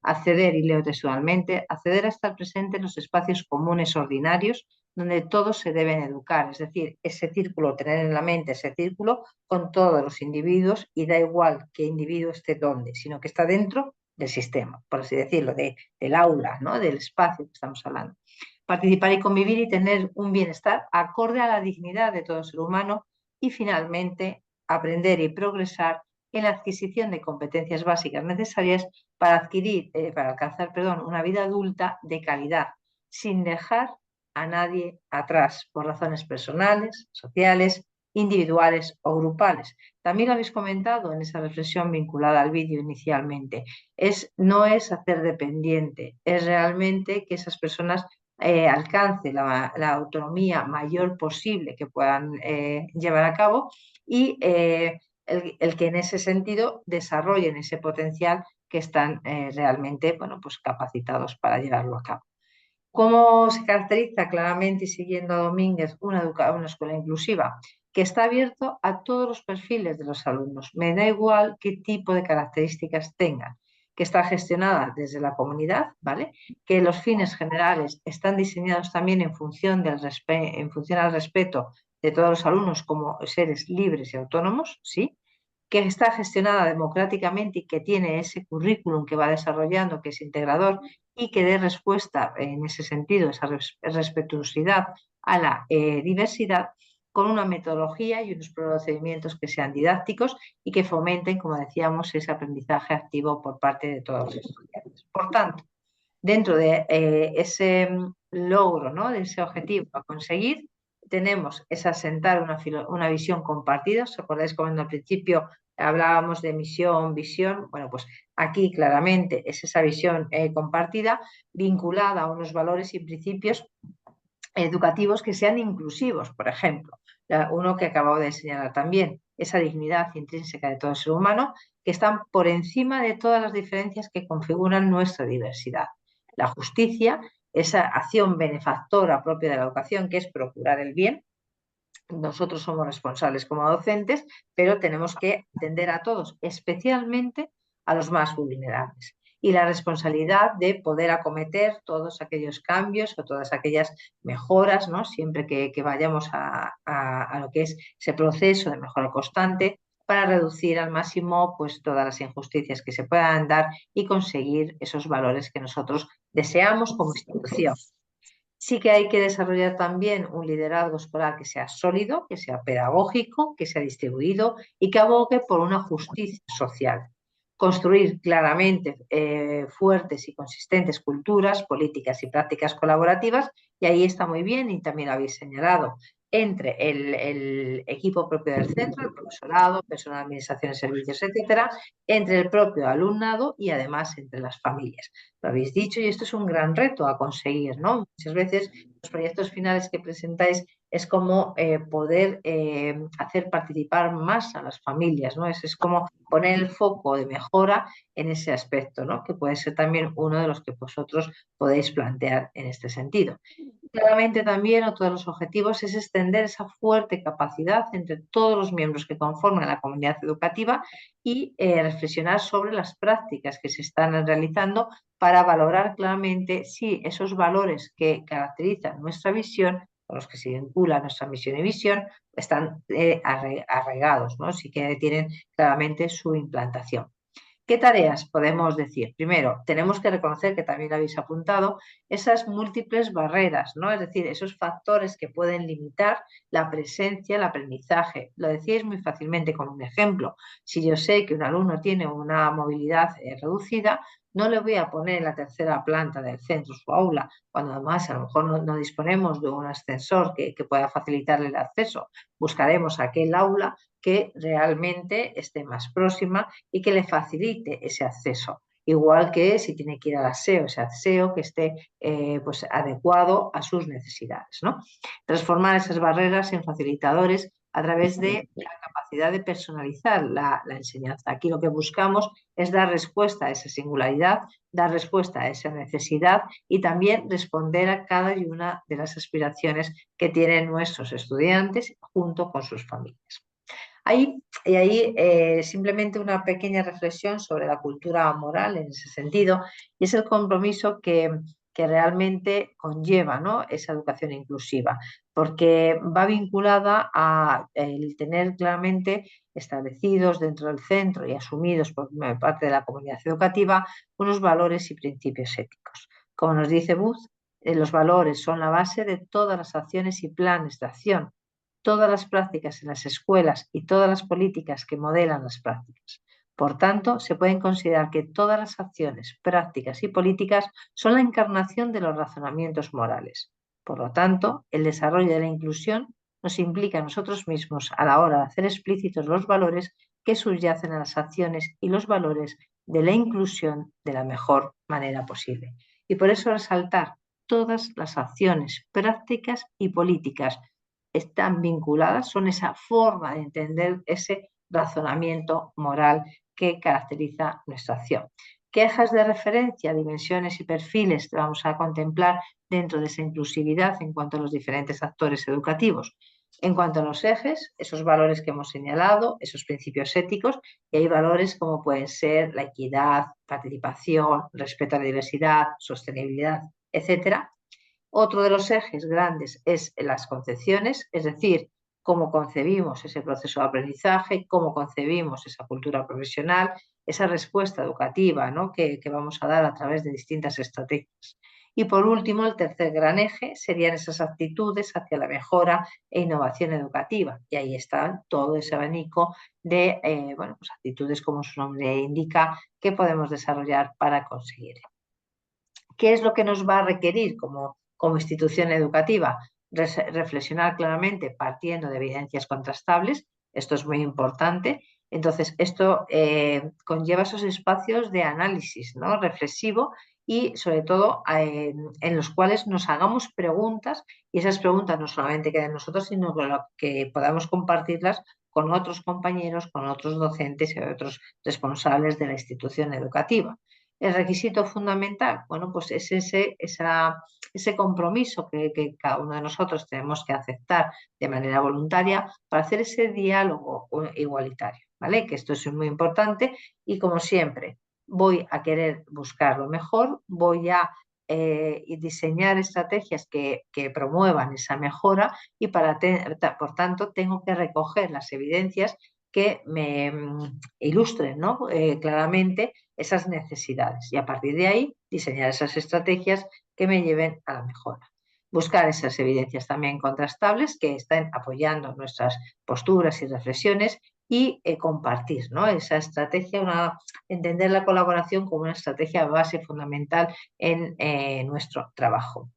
acceder, y leo textualmente, acceder a estar presente en los espacios comunes ordinarios donde todos se deben educar, es decir, ese círculo, tener en la mente ese círculo con todos los individuos y da igual qué individuo esté dónde, sino que está dentro del sistema, por así decirlo, del aula, ¿no?, del espacio que estamos hablando. Participar y convivir y tener un bienestar acorde a la dignidad de todo ser humano y finalmente aprender y progresar en la adquisición de competencias básicas necesarias para alcanzar una vida adulta de calidad, sin dejar a nadie atrás por razones personales, sociales, individuales o grupales. También lo habéis comentado en esa reflexión vinculada al vídeo inicialmente. No es hacer dependiente, es realmente que esas personas alcance la autonomía mayor posible que puedan llevar a cabo y el que en ese sentido desarrollen ese potencial que están realmente, bueno, pues capacitados para llevarlo a cabo. ¿Cómo se caracteriza claramente, y siguiendo a Domínguez, una escuela inclusiva? Que está abierto a todos los perfiles de los alumnos, me da igual qué tipo de características tengan, que está gestionada desde la comunidad, ¿vale? Que los fines generales están diseñados también en función al respeto de todos los alumnos como seres libres y autónomos, ¿sí? Que está gestionada democráticamente y que tiene ese currículum que va desarrollando, que es integrador y que dé respuesta en ese sentido, esa respetuosidad a la diversidad, con una metodología y unos procedimientos que sean didácticos y que fomenten, como decíamos, ese aprendizaje activo por parte de todos los estudiantes. Por tanto, dentro de ese logro, ¿no?, de ese objetivo a conseguir, tenemos es asentar una visión compartida. ¿Os acordáis cuando al principio hablábamos de misión, visión? Bueno, pues aquí claramente es esa visión compartida vinculada a unos valores y principios educativos que sean inclusivos, por ejemplo. Uno que acabo de señalar también, esa dignidad intrínseca de todo ser humano, que están por encima de todas las diferencias que configuran nuestra diversidad. La justicia, esa acción benefactora propia de la educación, que es procurar el bien. Nosotros somos responsables como docentes, pero tenemos que atender a todos, especialmente a los más vulnerables. Y la responsabilidad de poder acometer todos aquellos cambios o todas aquellas mejoras, ¿no?, siempre que vayamos a lo que es ese proceso de mejora constante, para reducir al máximo pues todas las injusticias que se puedan dar y conseguir esos valores que nosotros deseamos como institución. Sí que hay que desarrollar también un liderazgo escolar que sea sólido, que sea pedagógico, que sea distribuido y que abogue por una justicia social. Construir claramente fuertes y consistentes culturas, políticas y prácticas colaborativas, y ahí está muy bien, y también lo habéis señalado, entre el equipo propio del centro, el profesorado, personal de administración de servicios, etcétera, entre el propio alumnado y además entre las familias. Lo habéis dicho y esto es un gran reto a conseguir, ¿no? Muchas veces los proyectos finales que presentáis es como poder hacer participar más a las familias, ¿no? Es como poner el foco de mejora en ese aspecto, ¿no? Que puede ser también uno de los que vosotros podéis plantear en este sentido. Claramente también otro de los objetivos es extender esa fuerte capacidad entre todos los miembros que conforman la comunidad educativa y reflexionar sobre las prácticas que se están realizando para valorar claramente si esos valores que caracterizan nuestra visión, con los que se vincula nuestra misión y visión, están arraigados, ¿no? Sí que tienen claramente su implantación. ¿Qué tareas podemos decir? Primero, tenemos que reconocer, que también lo habéis apuntado, esas múltiples barreras, ¿no? Es decir, esos factores que pueden limitar la presencia, el aprendizaje. Lo decíais muy fácilmente con un ejemplo. Si yo sé que un alumno tiene una movilidad reducida, no le voy a poner en la tercera planta del centro su aula, cuando además a lo mejor no disponemos de un ascensor que pueda facilitarle el acceso. Buscaremos aquel aula que realmente esté más próxima y que le facilite ese acceso. Igual que si tiene que ir al aseo, ese aseo que esté pues adecuado a sus necesidades, ¿no? Transformar esas barreras en facilitadores a través de la capacidad de personalizar la enseñanza. Aquí lo que buscamos es dar respuesta a esa singularidad, dar respuesta a esa necesidad y también responder a cada una de las aspiraciones que tienen nuestros estudiantes junto con sus familias. Ahí simplemente una pequeña reflexión sobre la cultura moral en ese sentido, y es el compromiso que realmente conlleva, ¿no?, esa educación inclusiva, porque va vinculada a el tener claramente establecidos dentro del centro y asumidos por parte de la comunidad educativa unos valores y principios éticos. Como nos dice Booth, los valores son la base de todas las acciones y planes de acción, todas las prácticas en las escuelas y todas las políticas que modelan las prácticas. Por tanto, se pueden considerar que todas las acciones, prácticas y políticas son la encarnación de los razonamientos morales. Por lo tanto, el desarrollo de la inclusión nos implica a nosotros mismos a la hora de hacer explícitos los valores que subyacen a las acciones y los valores de la inclusión de la mejor manera posible. Y por eso resaltar todas las acciones, prácticas y políticas están vinculadas, son esa forma de entender ese razonamiento moral que caracteriza nuestra acción. ¿Qué ejes de referencia, dimensiones y perfiles vamos a contemplar dentro de esa inclusividad en cuanto a los diferentes actores educativos? En cuanto a los ejes, esos valores que hemos señalado, esos principios éticos, y hay valores como pueden ser la equidad, participación, respeto a la diversidad, sostenibilidad, etcétera. Otro de los ejes grandes es las concepciones, es decir, cómo concebimos ese proceso de aprendizaje, cómo concebimos esa cultura profesional, esa respuesta educativa, ¿no?, que vamos a dar a través de distintas estrategias. Y por último, el tercer gran eje serían esas actitudes hacia la mejora e innovación educativa. Y ahí está todo ese abanico de pues actitudes, como su nombre indica, que podemos desarrollar para conseguirlo. ¿Qué es lo que nos va a requerir como institución educativa? Reflexionar claramente partiendo de evidencias contrastables. Esto es muy importante. Entonces, esto conlleva esos espacios de análisis, ¿no?, reflexivo, y sobre todo en los cuales nos hagamos preguntas, y esas preguntas no solamente queden nosotros, sino que podamos compartirlas con otros compañeros, con otros docentes y otros responsables de la institución educativa. El requisito fundamental, bueno, pues es ese compromiso que cada uno de nosotros tenemos que aceptar de manera voluntaria para hacer ese diálogo igualitario, ¿vale? Que esto es muy importante, y como siempre voy a querer buscar lo mejor, voy a diseñar estrategias que promuevan esa mejora, y por tanto tengo que recoger las evidencias que me ilustren, ¿no?, claramente esas necesidades, y a partir de ahí diseñar esas estrategias que me lleven a la mejora. Buscar esas evidencias también contrastables que estén apoyando nuestras posturas y reflexiones, y compartir, ¿no?, esa estrategia, entender la colaboración como una estrategia base fundamental en nuestro trabajo.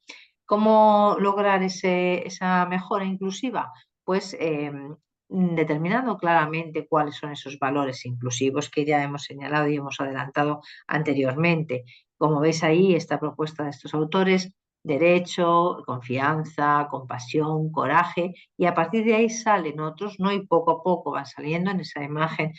¿Cómo lograr esa mejora inclusiva? Pues determinando claramente cuáles son esos valores inclusivos que ya hemos señalado y hemos adelantado anteriormente. Como veis ahí, esta propuesta de estos autores: derecho, confianza, compasión, coraje, y a partir de ahí salen otros, ¿no? Y poco a poco van saliendo en esa imagen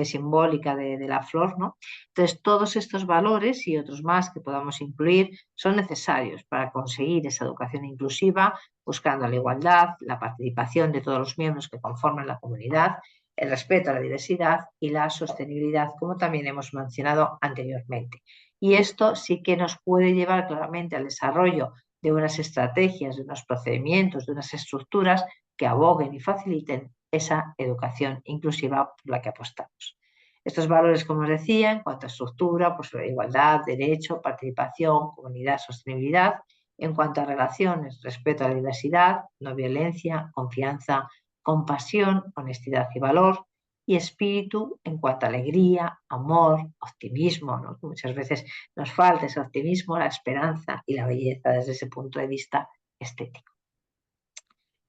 simbólica de la flor, ¿no? Entonces, todos estos valores y otros más que podamos incluir son necesarios para conseguir esa educación inclusiva, buscando la igualdad, la participación de todos los miembros que conforman la comunidad, el respeto a la diversidad y la sostenibilidad, como también hemos mencionado anteriormente. Y esto sí que nos puede llevar claramente al desarrollo de unas estrategias, de unos procedimientos, de unas estructuras que aboguen y faciliten esa educación inclusiva por la que apostamos. Estos valores, como os decía, en cuanto a estructura, pues igualdad, derecho, participación, comunidad, sostenibilidad. En cuanto a relaciones, respeto a la diversidad, no violencia, confianza, compasión, honestidad y valor. Y espíritu en cuanto a alegría, amor, optimismo, ¿no? Muchas veces nos falta ese optimismo, la esperanza y la belleza desde ese punto de vista estético.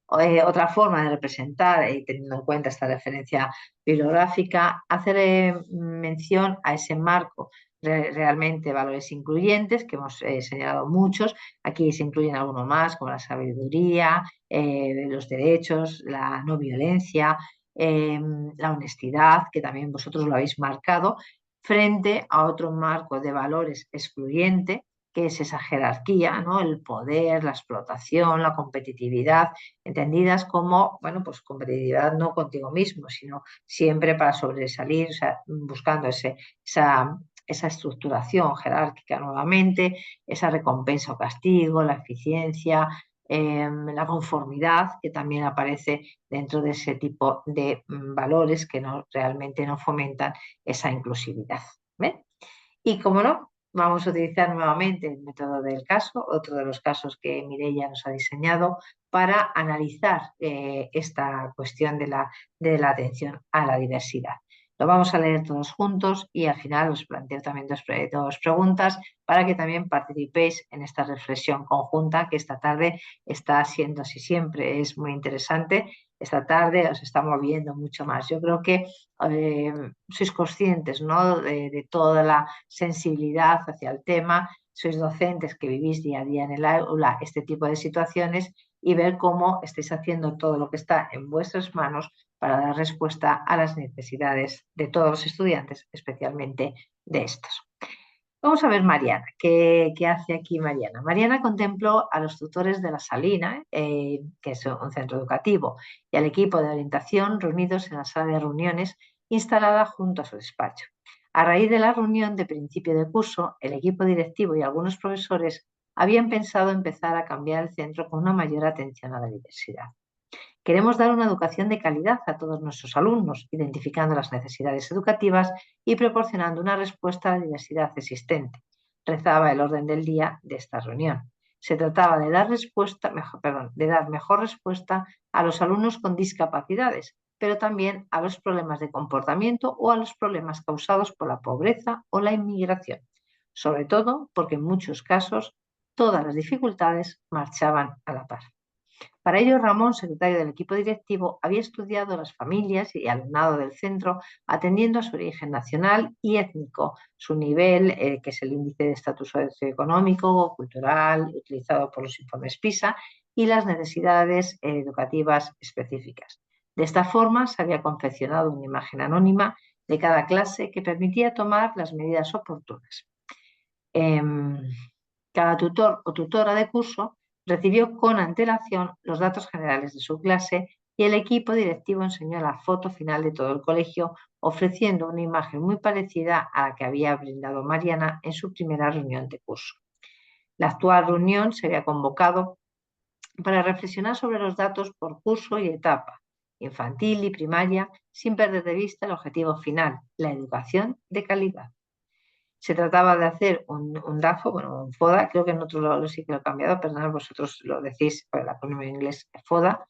Otra forma de representar, teniendo en cuenta esta referencia bibliográfica, hacer mención a ese marco realmente valores incluyentes, que hemos señalado muchos. Aquí se incluyen algunos más, como la sabiduría, los derechos, la no violencia, la honestidad, que también vosotros lo habéis marcado, frente a otro marco de valores excluyente, que es esa jerarquía, ¿no? El poder, la explotación, la competitividad, entendidas como, bueno, pues competitividad no contigo mismo, sino siempre para sobresalir, o sea, buscando esa estructuración jerárquica nuevamente, esa recompensa o castigo, la eficiencia, la conformidad, que también aparece dentro de ese tipo de valores que realmente no fomentan esa inclusividad. ¿Ve? Y como no, vamos a utilizar nuevamente el método del caso, otro de los casos que Mireia nos ha diseñado para analizar esta cuestión de la atención a la diversidad. Lo vamos a leer todos juntos y al final os planteo también dos preguntas para que también participéis en esta reflexión conjunta que esta tarde está siendo, así siempre, es muy interesante. Esta tarde os está moviendo mucho más. Yo creo que sois conscientes, ¿no? de toda la sensibilidad hacia el tema, sois docentes que vivís día a día en el aula este tipo de situaciones y ver cómo estáis haciendo todo lo que está en vuestras manos para dar respuesta a las necesidades de todos los estudiantes, especialmente de estos. Vamos a ver Mariana, ¿qué hace aquí Mariana? Mariana contempló a los tutores de La Salina, que es un centro educativo, y al equipo de orientación reunidos en la sala de reuniones instalada junto a su despacho. A raíz de la reunión de principio de curso, el equipo directivo y algunos profesores habían pensado empezar a cambiar el centro con una mayor atención a la diversidad. Queremos dar una educación de calidad a todos nuestros alumnos, identificando las necesidades educativas y proporcionando una respuesta a la diversidad existente, rezaba el orden del día de esta reunión. Se trataba de dar mejor respuesta a los alumnos con discapacidades, pero también a los problemas de comportamiento o a los problemas causados por la pobreza o la inmigración, sobre todo porque en muchos casos todas las dificultades marchaban a la par. Para ello, Ramón, secretario del equipo directivo, había estudiado las familias y alumnado del centro atendiendo a su origen nacional y étnico, su nivel, que es el índice de estatus socioeconómico o cultural utilizado por los informes PISA, y las necesidades educativas específicas. De esta forma, se había confeccionado una imagen anónima de cada clase que permitía tomar las medidas oportunas. Cada tutor o tutora de curso recibió con antelación los datos generales de su clase y el equipo directivo enseñó la foto final de todo el colegio, ofreciendo una imagen muy parecida a la que había brindado Mariana en su primera reunión de curso. La actual reunión se había convocado para reflexionar sobre los datos por curso y etapa, infantil y primaria, sin perder de vista el objetivo final, la educación de calidad. Se trataba de hacer un DAFO, bueno, un FODA, creo que en otro sí que lo he cambiado, perdonad, vosotros lo decís, el acrónimo en inglés FODA,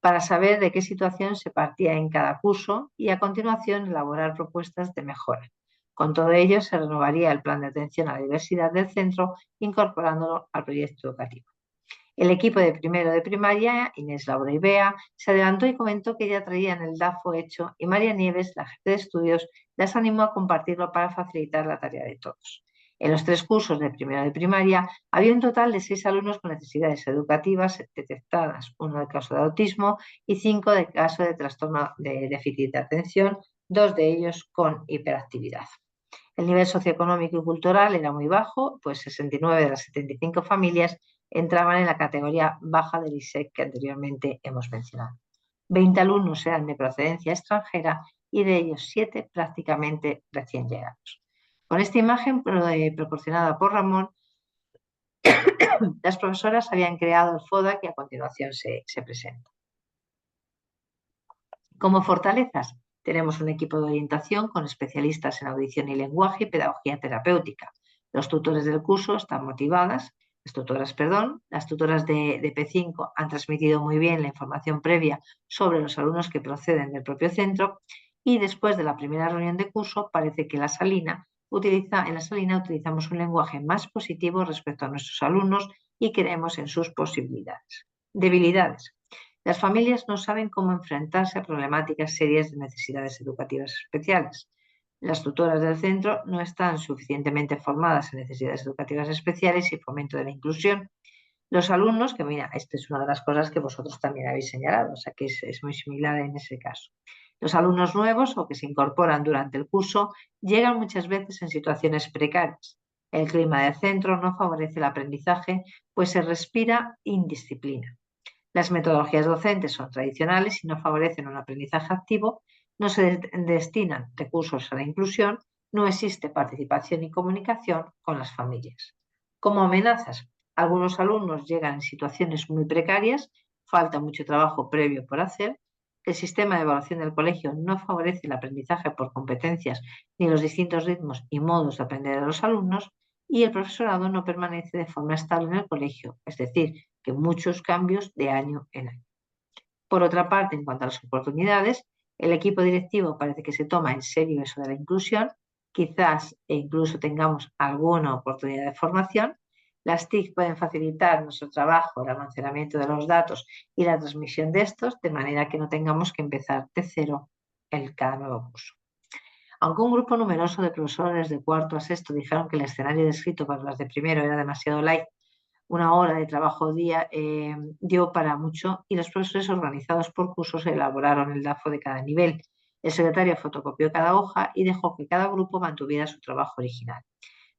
para saber de qué situación se partía en cada curso y a continuación elaborar propuestas de mejora. Con todo ello se renovaría el plan de atención a la diversidad del centro, incorporándolo al proyecto educativo. El equipo de primero de primaria, Inés, Laura y Bea, se adelantó y comentó que ya traían el DAFO hecho y María Nieves, la jefe de estudios, las animó a compartirlo para facilitar la tarea de todos. En los 3 cursos de primero de primaria había un total de 6 alumnos con necesidades educativas detectadas, 1 de caso de autismo y 5 de caso de trastorno de déficit de atención, 2 de ellos con hiperactividad. El nivel socioeconómico y cultural era muy bajo, pues 69 de las 75 familias entraban en la categoría baja del ISEC que anteriormente hemos mencionado. 20 alumnos eran de procedencia extranjera y de ellos 7 prácticamente recién llegados. Con esta imagen proporcionada por Ramón, las profesoras habían creado el FODA que a continuación se presenta. Como fortalezas, tenemos un equipo de orientación con especialistas en audición y lenguaje y pedagogía terapéutica. Los tutores del curso están motivadas, las tutoras de P5 han transmitido muy bien la información previa sobre los alumnos que proceden del propio centro y después de la primera reunión de curso parece que en la Salina utilizamos un lenguaje más positivo respecto a nuestros alumnos y creemos en sus posibilidades. Debilidades. Las familias no saben cómo enfrentarse a problemáticas serias de necesidades educativas especiales. Las tutoras del centro no están suficientemente formadas en necesidades educativas especiales y fomento de la inclusión. Los alumnos, que mira, esta es una de las cosas que vosotros también habéis señalado, o sea que es muy similar en ese caso. Los alumnos nuevos o que se incorporan durante el curso llegan muchas veces en situaciones precarias. El clima del centro no favorece el aprendizaje, pues se respira indisciplina. Las metodologías docentes son tradicionales y no favorecen un aprendizaje activo, no se destinan recursos a la inclusión, no existe participación y comunicación con las familias. Como amenazas, algunos alumnos llegan en situaciones muy precarias, falta mucho trabajo previo por hacer, el sistema de evaluación del colegio no favorece el aprendizaje por competencias ni los distintos ritmos y modos de aprender de los alumnos y el profesorado no permanece de forma estable en el colegio, es decir, que muchos cambios de año en año. Por otra parte, en cuanto a las oportunidades, el equipo directivo parece que se toma en serio eso de la inclusión, quizás e incluso tengamos alguna oportunidad de formación. Las TIC pueden facilitar nuestro trabajo, el almacenamiento de los datos y la transmisión de estos, de manera que no tengamos que empezar de cero en cada nuevo curso. Aunque un grupo numeroso de profesores de cuarto a sexto dijeron que el escenario descrito para las de primero era demasiado light, 1 hora de trabajo día dio para mucho y los profesores organizados por cursos elaboraron el DAFO de cada nivel. El secretario fotocopió cada hoja y dejó que cada grupo mantuviera su trabajo original.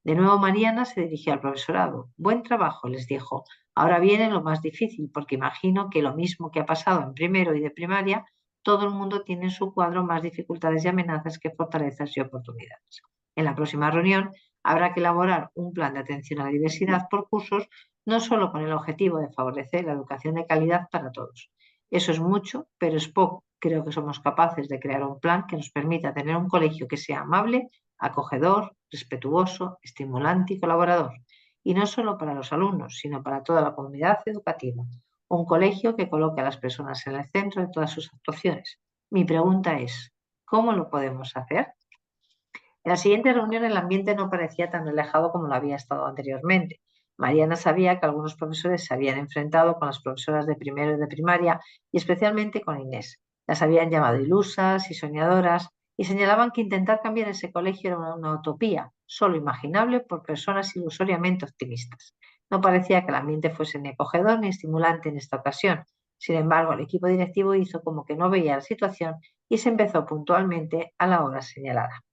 De nuevo Mariana se dirigió al profesorado. Buen trabajo, les dijo. Ahora viene lo más difícil, porque imagino que lo mismo que ha pasado en primero y de primaria, todo el mundo tiene en su cuadro más dificultades y amenazas que fortalezas y oportunidades. En la próxima reunión habrá que elaborar un plan de atención a la diversidad por cursos, no solo con el objetivo de favorecer la educación de calidad para todos. Eso es mucho, pero es poco. Creo que somos capaces de crear un plan que nos permita tener un colegio que sea amable, acogedor, respetuoso, estimulante y colaborador. Y no solo para los alumnos, sino para toda la comunidad educativa. Un colegio que coloque a las personas en el centro de todas sus actuaciones. Mi pregunta es, ¿cómo lo podemos hacer? En la siguiente reunión el ambiente no parecía tan alejado como lo había estado anteriormente. Mariana sabía que algunos profesores se habían enfrentado con las profesoras de primero y de primaria y especialmente con Inés. Las habían llamado ilusas y soñadoras y señalaban que intentar cambiar ese colegio era una utopía, solo imaginable por personas ilusoriamente optimistas. No parecía que el ambiente fuese ni acogedor ni estimulante en esta ocasión. Sin embargo, el equipo directivo hizo como que no veía la situación y se empezó puntualmente a la hora señalada.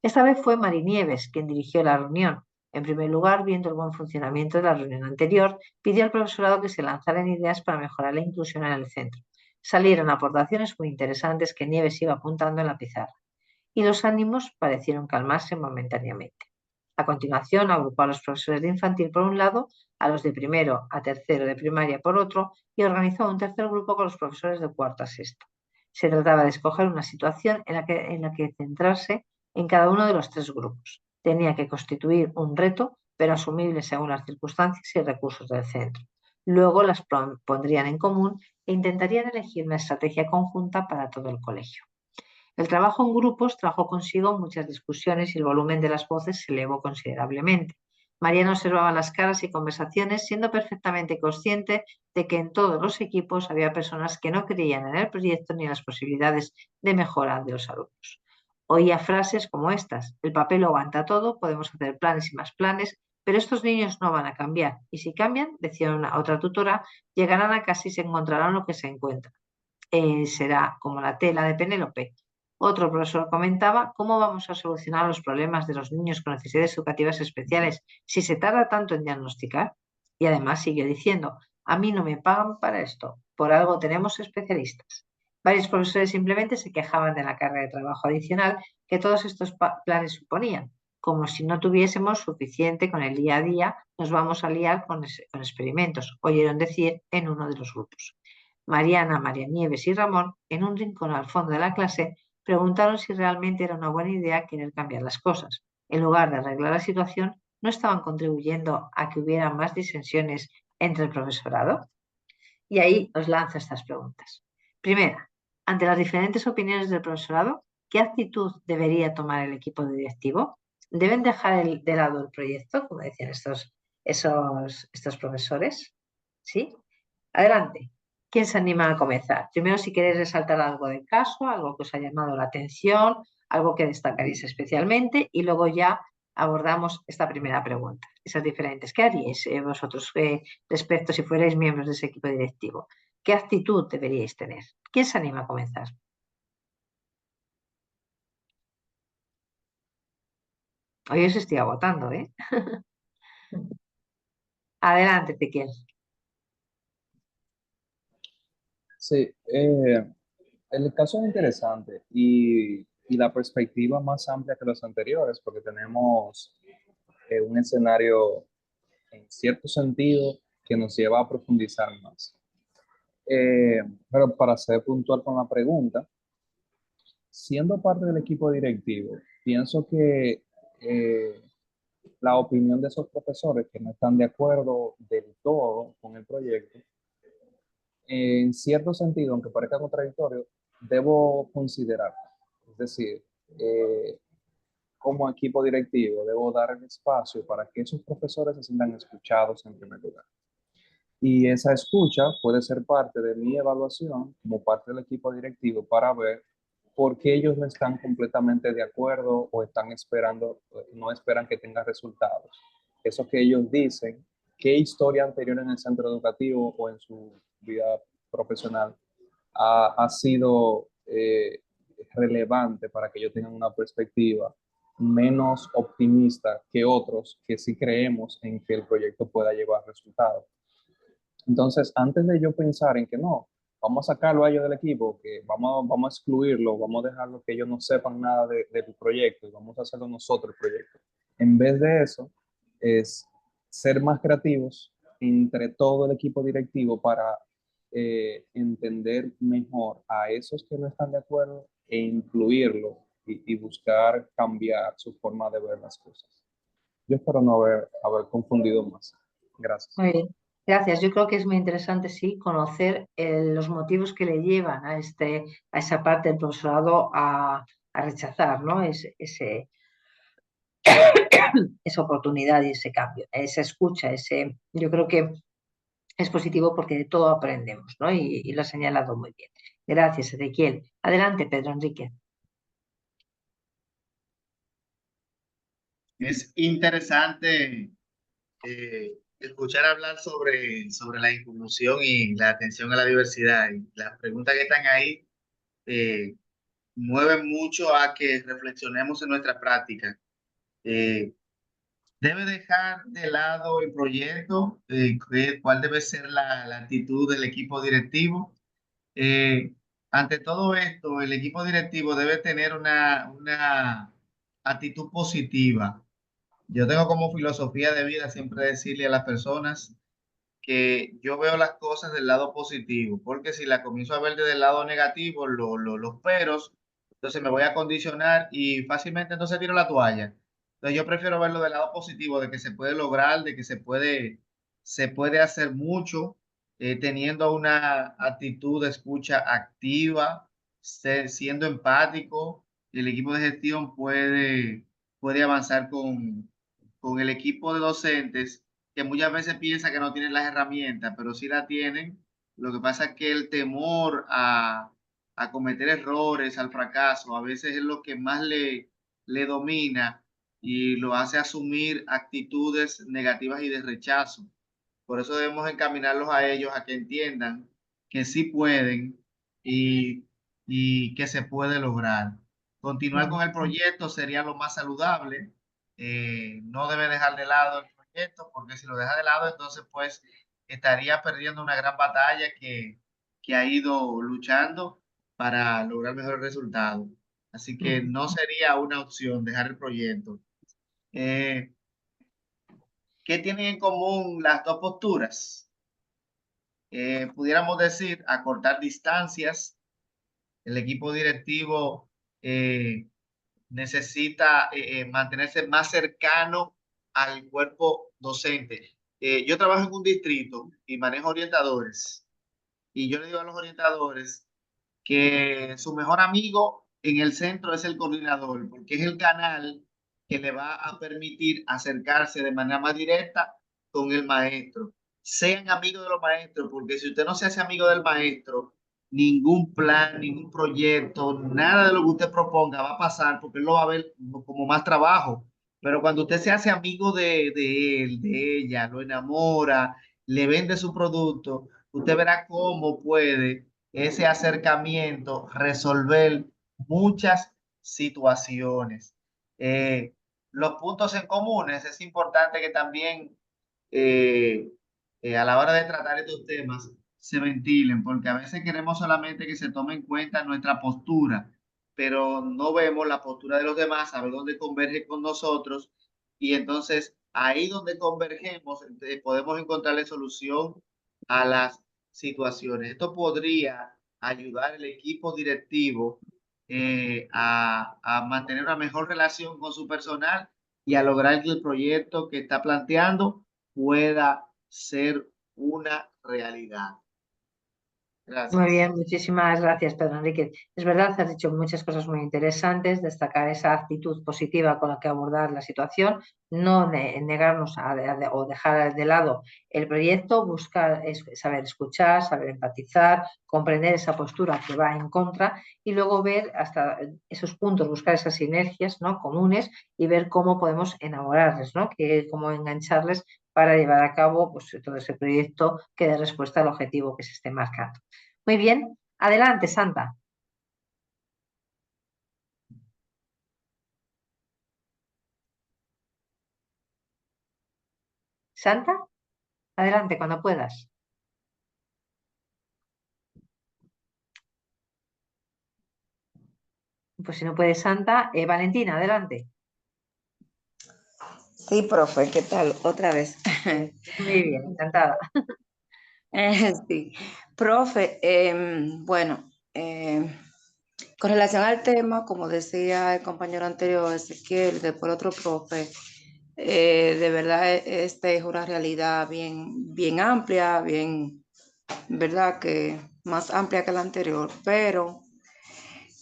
Esta vez fue Mari Nieves quien dirigió la reunión. En primer lugar, viendo el buen funcionamiento de la reunión anterior, pidió al profesorado que se lanzaran ideas para mejorar la inclusión en el centro. Salieron aportaciones muy interesantes que Nieves iba apuntando en la pizarra y los ánimos parecieron calmarse momentáneamente. A continuación, agrupó a los profesores de infantil por un lado, a los de primero a tercero de primaria por otro y organizó un tercer grupo con los profesores de cuarto a sexto. Se trataba de escoger una situación en la que centrarse en cada uno de los 3 grupos. Tenía que constituir un reto, pero asumible según las circunstancias y recursos del centro. Luego las pondrían en común e intentarían elegir una estrategia conjunta para todo el colegio. El trabajo en grupos trajo consigo muchas discusiones y el volumen de las voces se elevó considerablemente. Mariana observaba las caras y conversaciones, siendo perfectamente consciente de que en todos los equipos había personas que no creían en el proyecto ni en las posibilidades de mejora de los alumnos. Oía frases como estas: el papel lo aguanta todo, podemos hacer planes y más planes, pero estos niños no van a cambiar. Y si cambian, decía otra tutora, llegarán a casa y se encontrarán lo que se encuentra. Será como la tela de Penélope. Otro profesor comentaba: ¿cómo vamos a solucionar los problemas de los niños con necesidades educativas especiales si se tarda tanto en diagnosticar? Y además siguió diciendo: a mí no me pagan para esto, por algo tenemos especialistas. Varios profesores simplemente se quejaban de la carga de trabajo adicional que todos estos planes suponían, como si no tuviésemos suficiente con el día a día, nos vamos a liar con experimentos, oyeron decir en uno de los grupos. Mariana, María Nieves y Ramón, en un rincón al fondo de la clase, preguntaron si realmente era una buena idea querer cambiar las cosas. En lugar de arreglar la situación, ¿no estaban contribuyendo a que hubiera más disensiones entre el profesorado? Y ahí os lanzo estas preguntas. Primera, ante las diferentes opiniones del profesorado, ¿qué actitud debería tomar el equipo directivo? ¿Deben dejar de lado el proyecto, como decían estos profesores? ¿Sí? Adelante. ¿Quién se anima a comenzar? Primero, si queréis resaltar algo del caso, algo que os ha llamado la atención, algo que destacaréis especialmente, y luego ya abordamos esta primera pregunta, esas diferentes. ¿Qué haríais vosotros respecto si fuerais miembros de ese equipo directivo? ¿Qué actitud deberíais tener? ¿Quién se anima a comenzar? Hoy os estoy agotando, ¿eh? Adelante, Ezequiel.
Sí, el caso es interesante y la perspectiva más amplia que los anteriores, porque tenemos un escenario en cierto sentido que nos lleva a profundizar más. Pero para ser puntual con la pregunta, siendo parte del equipo directivo, pienso que la opinión de esos profesores que no están de acuerdo del todo con el proyecto, en cierto sentido, aunque parezca contradictorio, debo considerar. Es decir, como equipo directivo, debo dar el espacio para que esos profesores se sientan escuchados en primer lugar. Y esa escucha puede ser parte de mi evaluación como parte del equipo directivo para ver por qué ellos no están completamente de acuerdo o están esperando, no esperan que tenga resultados. Eso que ellos dicen, qué historia anterior en el centro educativo o en su vida profesional ha sido relevante para que ellos tengan una perspectiva menos optimista que otros que sí creemos en que el proyecto pueda llevar resultados. Entonces, antes de yo pensar en que no, vamos a sacarlo a ellos del equipo, que vamos a excluirlo, vamos a dejarlo que ellos no sepan nada del proyecto y vamos a hacerlo nosotros el proyecto. En vez de eso, es ser más creativos entre todo el equipo directivo para entender mejor a esos que no están de acuerdo e incluirlo y buscar cambiar su forma de ver las cosas. Yo espero no haber confundido más. Gracias.
Muy bien. Gracias. Yo creo que es muy interesante, sí, conocer los motivos que le llevan a esa parte del profesorado a rechazar, ¿no? Esa oportunidad y ese cambio, esa escucha, yo creo que es positivo porque de todo aprendemos, ¿no? Y lo ha señalado muy bien. Gracias, Ezequiel. Adelante, Pedro Enrique.
Es interesante escuchar hablar sobre la inclusión y la atención a la diversidad. Y las preguntas que están ahí mueven mucho a que reflexionemos en nuestra práctica. ¿Debe dejar de lado el proyecto? ¿Cuál debe ser la actitud del equipo directivo? Ante todo esto, el equipo directivo debe tener una actitud positiva. Yo tengo como filosofía de vida siempre decirle a las personas que yo veo las cosas del lado positivo, porque si la comienzo a ver desde el lado negativo, los peros, entonces me voy a condicionar y fácilmente entonces tiro la toalla. Entonces yo prefiero verlo del lado positivo, de que se puede lograr, de que se puede hacer mucho, teniendo una actitud de escucha activa, siendo empático, y el equipo de gestión puede avanzar con el equipo de docentes que muchas veces piensa que no tienen las herramientas, pero sí la tienen. Lo que pasa es que el temor a cometer errores, al fracaso, a veces es lo que más le domina y lo hace asumir actitudes negativas y de rechazo. Por eso debemos encaminarlos a ellos a que entiendan que sí pueden y que se puede lograr. Continuar con el proyecto sería lo más saludable. No debe dejar de lado el proyecto, porque si lo deja de lado, entonces pues estaría perdiendo una gran batalla que ha ido luchando para lograr mejores resultados. Así que no sería una opción dejar el proyecto. ¿Qué tienen en común las dos posturas? Pudiéramos decir acortar distancias. El equipo directivo necesita mantenerse más cercano al cuerpo docente. Yo trabajo en un distrito y manejo orientadores, y yo le digo a los orientadores que su mejor amigo en el centro es el coordinador, porque es el canal que le va a permitir acercarse de manera más directa con el maestro. Sean amigos de los maestros, porque si usted no se hace amigo del maestro, ningún plan, ningún proyecto, nada de lo que usted proponga va a pasar, porque él lo va a ver como más trabajo. Pero cuando usted se hace amigo de él, de ella, lo enamora, le vende su producto, usted verá cómo puede ese acercamiento resolver muchas situaciones. Los puntos en comunes, es importante que también a la hora de tratar estos temas se ventilen, porque a veces queremos solamente que se tome en cuenta nuestra postura, pero no vemos la postura de los demás, a ver dónde converge con nosotros, y entonces ahí donde convergemos podemos encontrarle solución a las situaciones. Esto podría ayudar al equipo directivo a mantener una mejor relación con su personal y a lograr que el proyecto que está planteando pueda ser una realidad. Gracias.
Muy bien, muchísimas gracias, Pedro Enrique. Es verdad, has dicho muchas cosas muy interesantes, destacar esa actitud positiva con la que abordar la situación, no negarnos o dejar de lado el proyecto, buscar saber escuchar, saber empatizar, comprender esa postura que va en contra y luego ver hasta esos puntos, buscar esas sinergias, ¿no?, comunes y ver cómo podemos enamorarles, ¿no?, cómo engancharles para llevar a cabo pues, todo ese proyecto que dé respuesta al objetivo que se esté marcando. Muy bien, adelante, Santa. Santa, adelante cuando puedas. Pues si no puedes, Santa, Valentina, adelante.
Sí, profe, ¿qué tal? Otra vez.
Muy bien, encantada.
Sí, profe, bueno, con relación al tema, como decía el compañero anterior, Ezequiel, después otro profe, de verdad esta es una realidad bien amplia, verdad que más amplia que la anterior, pero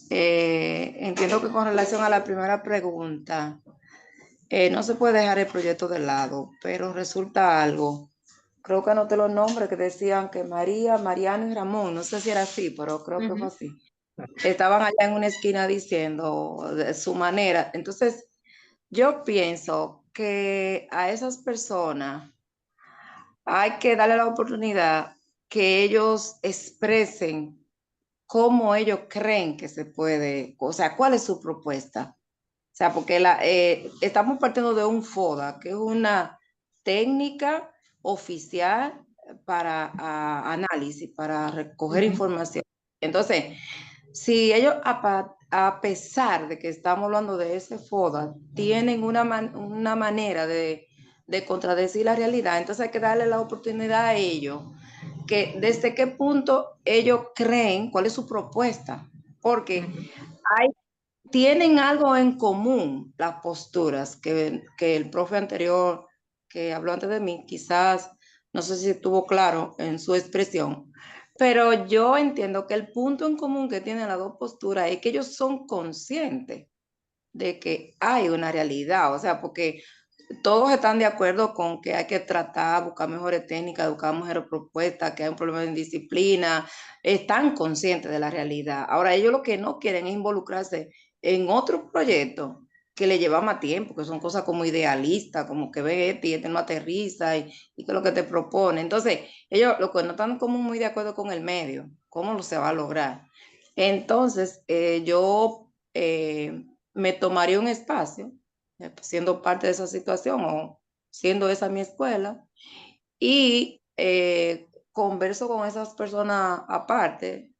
entiendo que con relación a la primera pregunta, no se puede dejar el proyecto de lado, pero resulta algo. Creo que anoté los nombres que decían que María, Mariano y Ramón, no sé si era así, pero creo que fue así. Estaban allá en una esquina diciendo de su manera. Entonces, yo pienso que a esas personas hay que darle la oportunidad que ellos expresen cómo ellos creen que se puede, o sea, cuál es su propuesta. O sea, porque estamos partiendo de un FODA, que es una técnica oficial para análisis, para recoger información. Entonces, si ellos, a pesar de que estamos hablando de ese FODA, tienen una manera de contradecir la realidad, entonces hay que darle la oportunidad a ellos, que desde qué punto ellos creen, cuál es su propuesta, porque tienen algo en común las posturas que el profe anterior que habló antes de mí, quizás, no sé si estuvo claro en su expresión, pero yo entiendo que el punto en común que tienen las dos posturas es que ellos son conscientes de que hay una realidad, o sea, porque todos están de acuerdo con que hay que tratar, buscar mejores técnicas, buscar mejores propuestas, que hay un problema de indisciplina, están conscientes de la realidad. Ahora, ellos lo que no quieren es involucrarse en otros proyectos que le lleva más tiempo, que son cosas como idealistas, como que ve este y este no aterriza y que es lo que te propone. Entonces, ellos lo que no están como muy de acuerdo con el medio, cómo lo se va a lograr. Entonces, yo me tomaría un espacio siendo parte de esa situación o siendo esa mi escuela y converso con esas personas aparte,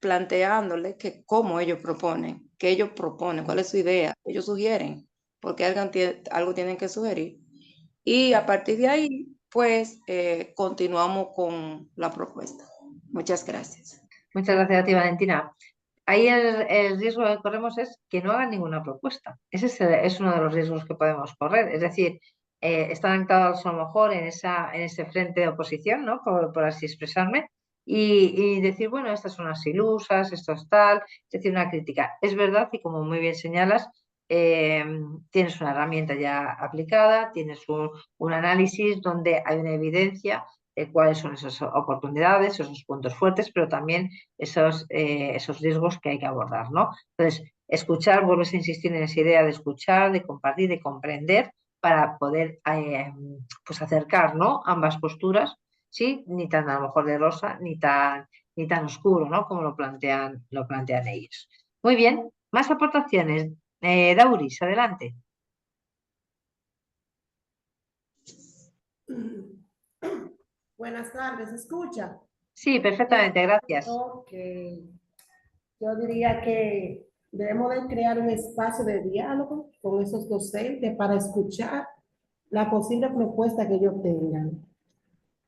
planteándole que cómo ellos proponen, qué ellos proponen, cuál es su idea, ellos sugieren, porque algo tienen que sugerir. Y a partir de ahí, pues, continuamos con la propuesta. Muchas gracias.
Muchas gracias a ti, Valentina. Ahí el riesgo que corremos es que no hagan ninguna propuesta. Ese es uno de los riesgos que podemos correr. Es decir, están anclados a lo mejor en ese frente de oposición, ¿no? Por así expresarme, y decir, bueno, estas son las ilusas, esto es tal, es decir, una crítica. Es verdad, y como muy bien señalas, tienes una herramienta ya aplicada, tienes un análisis donde hay una evidencia de cuáles son esas oportunidades, esos puntos fuertes, pero también esos riesgos que hay que abordar, ¿no? Entonces, escuchar, vuelves a insistir en esa idea de escuchar, de compartir, de comprender para poder pues acercar, ¿no? Ambas posturas, ¿sí? Ni tan a lo mejor de rosa, ni tan oscuro, ¿no? Como lo plantean ellos. Muy bien, más aportaciones. Dauris, adelante.
Buenas tardes, ¿se escucha?
Sí, perfectamente, gracias.
Ok. Yo diría que debemos de crear un espacio de diálogo con esos docentes para escuchar la posible propuesta que ellos tengan.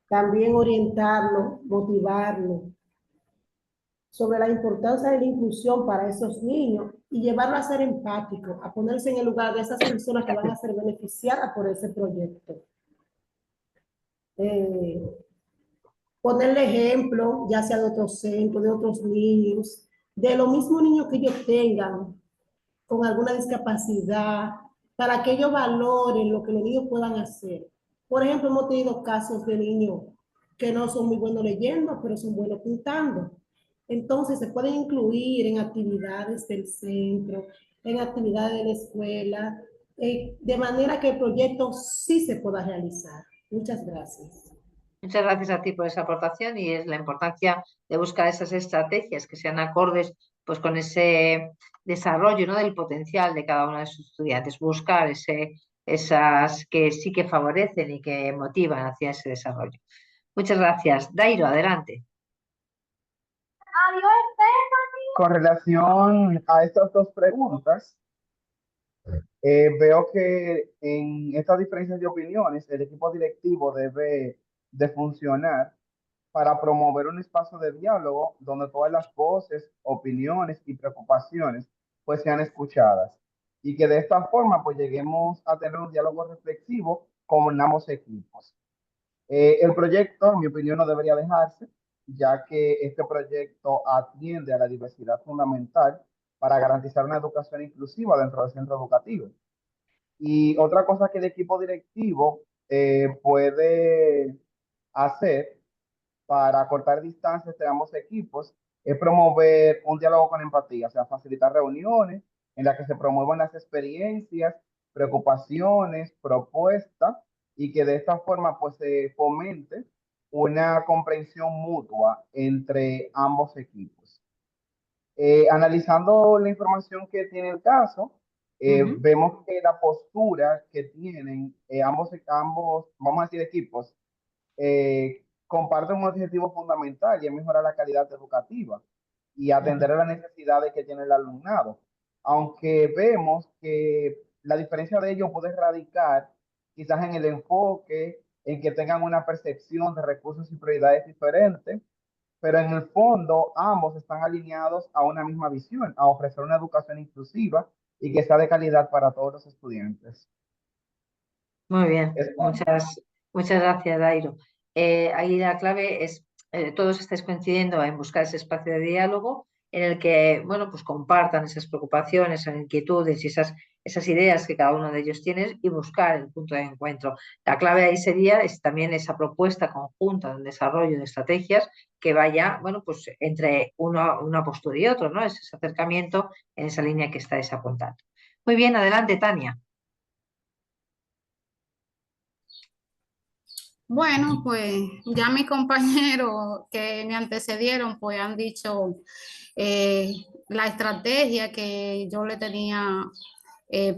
También orientarlo, motivarlo sobre la importancia de la inclusión para esos niños y llevarlo a ser empático, a ponerse en el lugar de esas personas que van a ser beneficiadas por ese proyecto. Ponerle ejemplo, ya sea de otros centros, de otros niños, de los mismos niños que ellos tengan con alguna discapacidad, para que ellos valoren lo que los niños puedan hacer. Por ejemplo, hemos tenido casos de niños que no son muy buenos leyendo, pero son buenos pintando. Entonces, se pueden incluir en actividades del centro, en actividades de la escuela, de manera que el proyecto sí se pueda realizar. Muchas gracias.
Muchas gracias a ti por esa aportación y es la importancia de buscar esas estrategias que sean acordes pues, con ese desarrollo, ¿no? Del potencial de cada uno de sus estudiantes, buscar esas que sí que favorecen y que motivan hacia ese desarrollo. Muchas gracias. Dairo, adelante.
Con relación a estas dos preguntas, veo que en estas diferencias de opiniones, el equipo directivo debe de funcionar para promover un espacio de diálogo donde todas las voces, opiniones y preocupaciones pues sean escuchadas y que de esta forma pues lleguemos a tener un diálogo reflexivo con ambos equipos. El proyecto, en mi opinión, no debería dejarse, ya que este proyecto atiende a la diversidad fundamental para garantizar una educación inclusiva dentro del centro educativo. Y otra cosa que el equipo directivo puede hacer para cortar distancias entre ambos equipos es promover un diálogo con empatía, o sea, facilitar reuniones en las que se promuevan las experiencias, preocupaciones, propuestas y que de esta forma pues se fomente una comprensión mutua entre ambos equipos. Analizando la información que tiene el caso, vemos que la postura que tienen ambos, vamos a decir, equipos, comparten un objetivo fundamental y es mejorar la calidad educativa y atender a las necesidades que tiene el alumnado. Aunque vemos que la diferencia de ellos puede radicar quizás en el enfoque, en que tengan una percepción de recursos y prioridades diferentes, pero en el fondo ambos están alineados a una misma visión, a ofrecer una educación inclusiva y que sea de calidad para todos los estudiantes.
Muy bien, muchas gracias, Dairo. Ahí la clave es, todos estáis coincidiendo en buscar ese espacio de diálogo en el que, bueno, pues compartan esas preocupaciones, esas inquietudes y esas ideas que cada uno de ellos tiene y buscar el punto de encuentro. La clave ahí sería también esa propuesta conjunta de desarrollo de estrategias que vaya, bueno, pues entre una postura y otra, ¿no? Ese acercamiento en esa línea que estáis apuntando. Muy bien, adelante, Tania.
Bueno, pues ya mis compañeros que me antecedieron pues han dicho la estrategia que yo le tenía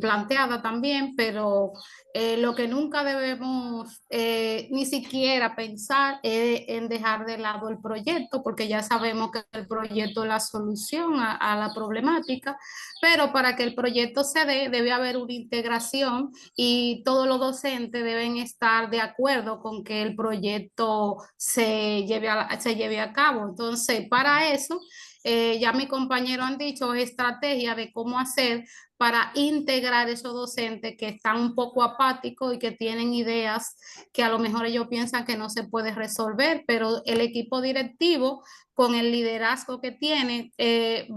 planteada también, pero lo que nunca debemos ni siquiera pensar es en dejar de lado el proyecto, porque ya sabemos que el proyecto es la solución a la problemática, pero para que el proyecto se dé, debe haber una integración y todos los docentes deben estar de acuerdo con que el proyecto se lleve a cabo. Entonces, para eso, ya mis compañeros han dicho estrategia de cómo hacer para integrar esos docentes que están un poco apáticos y que tienen ideas que a lo mejor ellos piensan que no se puede resolver, pero el equipo directivo con el liderazgo que tiene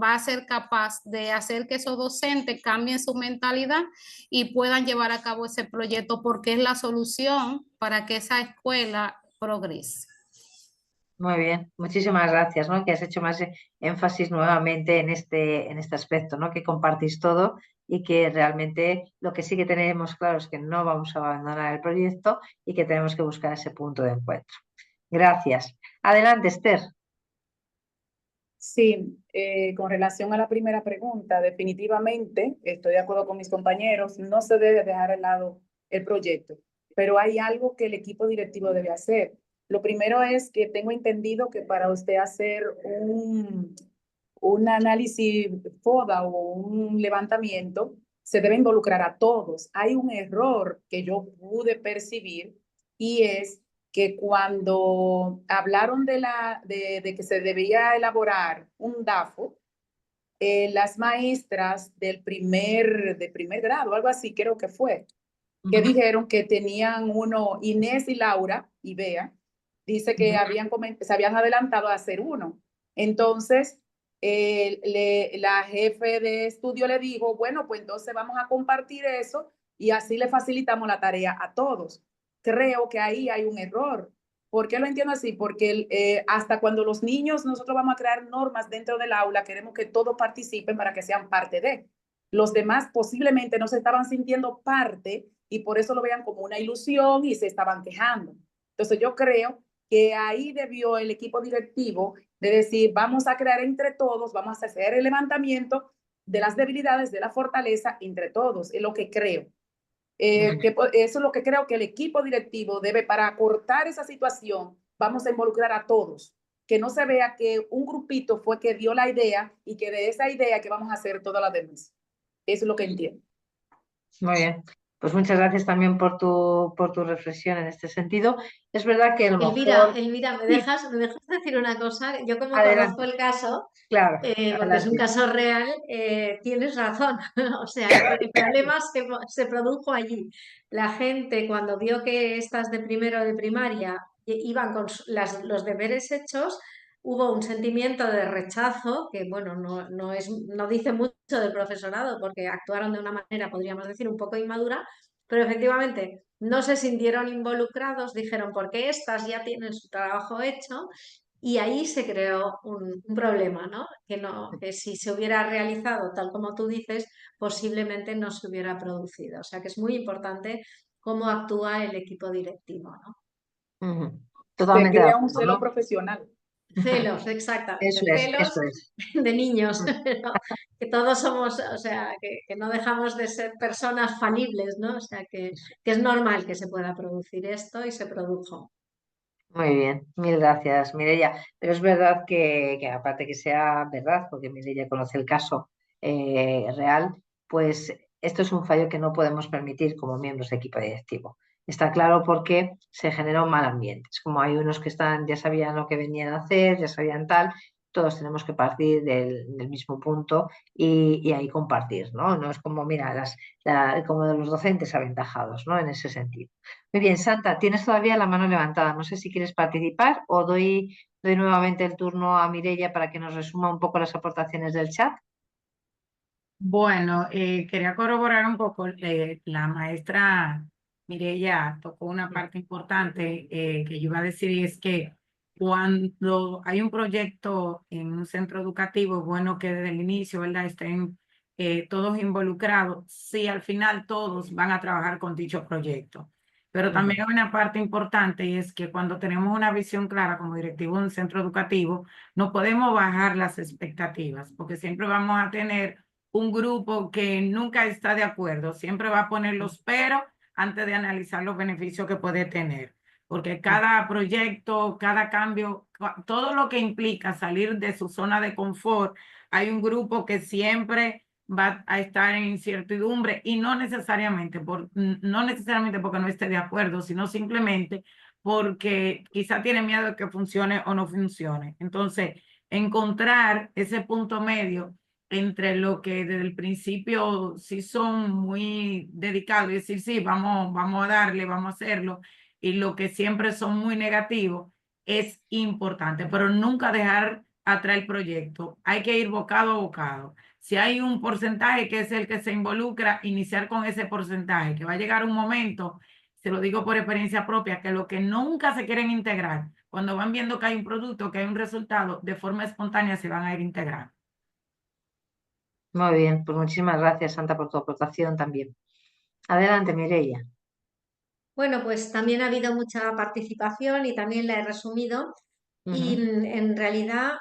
va a ser capaz de hacer que esos docentes cambien su mentalidad y puedan llevar a cabo ese proyecto porque es la solución para que esa escuela progrese.
Muy bien, muchísimas gracias, ¿no? Que has hecho más énfasis nuevamente en este aspecto, ¿no? Que compartís todo y que realmente lo que sí que tenemos claro es que no vamos a abandonar el proyecto y que tenemos que buscar ese punto de encuentro. Gracias. Adelante, Esther.
Sí, con relación a la primera pregunta, definitivamente estoy de acuerdo con mis compañeros, no se debe dejar de lado el proyecto, pero hay algo que el equipo directivo debe hacer. Lo primero es que tengo entendido que para usted hacer un análisis FODA o un levantamiento, se debe involucrar a todos. Hay un error que yo pude percibir y es que cuando hablaron de que se debía elaborar un DAFO, las maestras de primer grado, algo así creo que fue, que dijeron que tenían uno, Inés y Laura y Bea, dice que se habían adelantado a hacer uno. Entonces, la jefe de estudio le dijo, bueno, pues entonces vamos a compartir eso y así le facilitamos la tarea a todos. Creo que ahí hay un error. ¿Por qué lo entiendo así? Porque hasta cuando los niños, nosotros vamos a crear normas dentro del aula, queremos que todos participen para que sean parte de. Los demás posiblemente no se estaban sintiendo parte y por eso lo vean como una ilusión y se estaban quejando. Entonces yo creo que ahí debió el equipo directivo de decir, vamos a crear entre todos, vamos a hacer el levantamiento de las debilidades, de la fortaleza entre todos, es lo que creo. Eso es lo que creo que el equipo directivo debe, para acortar esa situación, vamos a involucrar a todos, que no se vea que un grupito fue que dio la idea y que de esa idea que vamos a hacer todas las demás. Eso es lo que entiendo.
Muy bien. Pues muchas gracias también por tu reflexión en este sentido. Es verdad que a lo
Elvira,
mejor...
Elvira, ¿me dejas decir una cosa? Yo como
Adelante.
conozco el caso,
Claro,
porque es un caso real, tienes razón. O sea, el problema se produjo allí. La gente cuando vio que estas de primero de primaria iban con los deberes hechos, hubo un sentimiento de rechazo que, bueno, no dice mucho del profesorado porque actuaron de una manera, podríamos decir, un poco inmadura, pero efectivamente no se sintieron involucrados, dijeron, porque estas ya tienen su trabajo hecho, y ahí se creó un problema, ¿no? Que si se hubiera realizado tal como tú dices, posiblemente no se hubiera producido. O sea que es muy importante cómo actúa el equipo directivo, ¿no?
Totalmente
Se
de
crea un
acuerdo,
celo
¿no?
profesional.
Celos, exactamente.
Eso
Celos
es.
de niños, ¿no? Que todos somos, o sea, que no dejamos de ser personas falibles, ¿no? O sea, que es normal que se pueda producir esto y se produjo.
Muy bien, mil gracias, Mireia. Pero es verdad que aparte que sea verdad, porque Mireia conoce el caso real, pues esto es un fallo que no podemos permitir como miembros de equipo directivo. Está claro porque se genera un mal ambiente. Es como hay unos que ya sabían lo que venían a hacer, ya sabían tal. todos tenemos que partir del mismo punto y ahí compartir, ¿no? No es como, mira, como de los docentes aventajados, ¿no? En ese sentido. Muy bien, Santa, tienes todavía la mano levantada. No sé si quieres participar o doy nuevamente el turno a Mireia para que nos resuma un poco las aportaciones del chat.
Bueno, quería corroborar un poco, la maestra Mireia tocó una parte importante que yo iba a decir, y es que cuando hay un proyecto en un centro educativo, es bueno que desde el inicio, ¿verdad?, estén todos involucrados, si al final todos van a trabajar con dicho proyecto. Pero también hay una parte importante, y es que cuando tenemos una visión clara como directivo de un centro educativo, no podemos bajar las expectativas, porque siempre vamos a tener un grupo que nunca está de acuerdo, siempre va a poner los pero antes de analizar los beneficios que puede tener, porque cada proyecto, cada cambio, todo lo que implica salir de su zona de confort, hay un grupo que siempre va a estar en incertidumbre, y no necesariamente porque no esté de acuerdo, sino simplemente porque quizá tiene miedo de que funcione o no funcione. Entonces, encontrar ese punto medio entre lo que desde el principio sí son muy dedicados y decir, sí, vamos a darle, vamos a hacerlo, y lo que siempre son muy negativos, es importante, pero nunca dejar atrás el proyecto. Hay que ir bocado a bocado. Si hay un porcentaje que es el que se involucra, iniciar con ese porcentaje, que va a llegar un momento, se lo digo por experiencia propia, que los que nunca se quieren integrar, cuando van viendo que hay un producto, que hay un resultado, de forma espontánea se van a ir integrando.
Muy bien, pues muchísimas gracias, Santa, por tu aportación también. Adelante, Mireia.
Bueno, pues también ha habido mucha participación y también la he resumido. Y en realidad,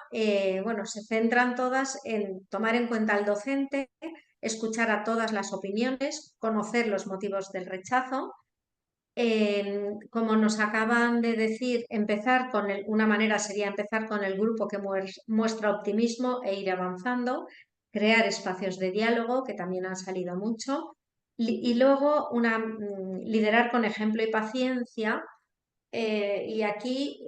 bueno, se centran todas en tomar en cuenta al docente, escuchar a todas las opiniones, conocer los motivos del rechazo. Como nos acaban de decir, una manera sería empezar con el grupo que muestra optimismo e ir avanzando, crear espacios de diálogo, que también han salido mucho, y luego liderar con ejemplo y paciencia. Y aquí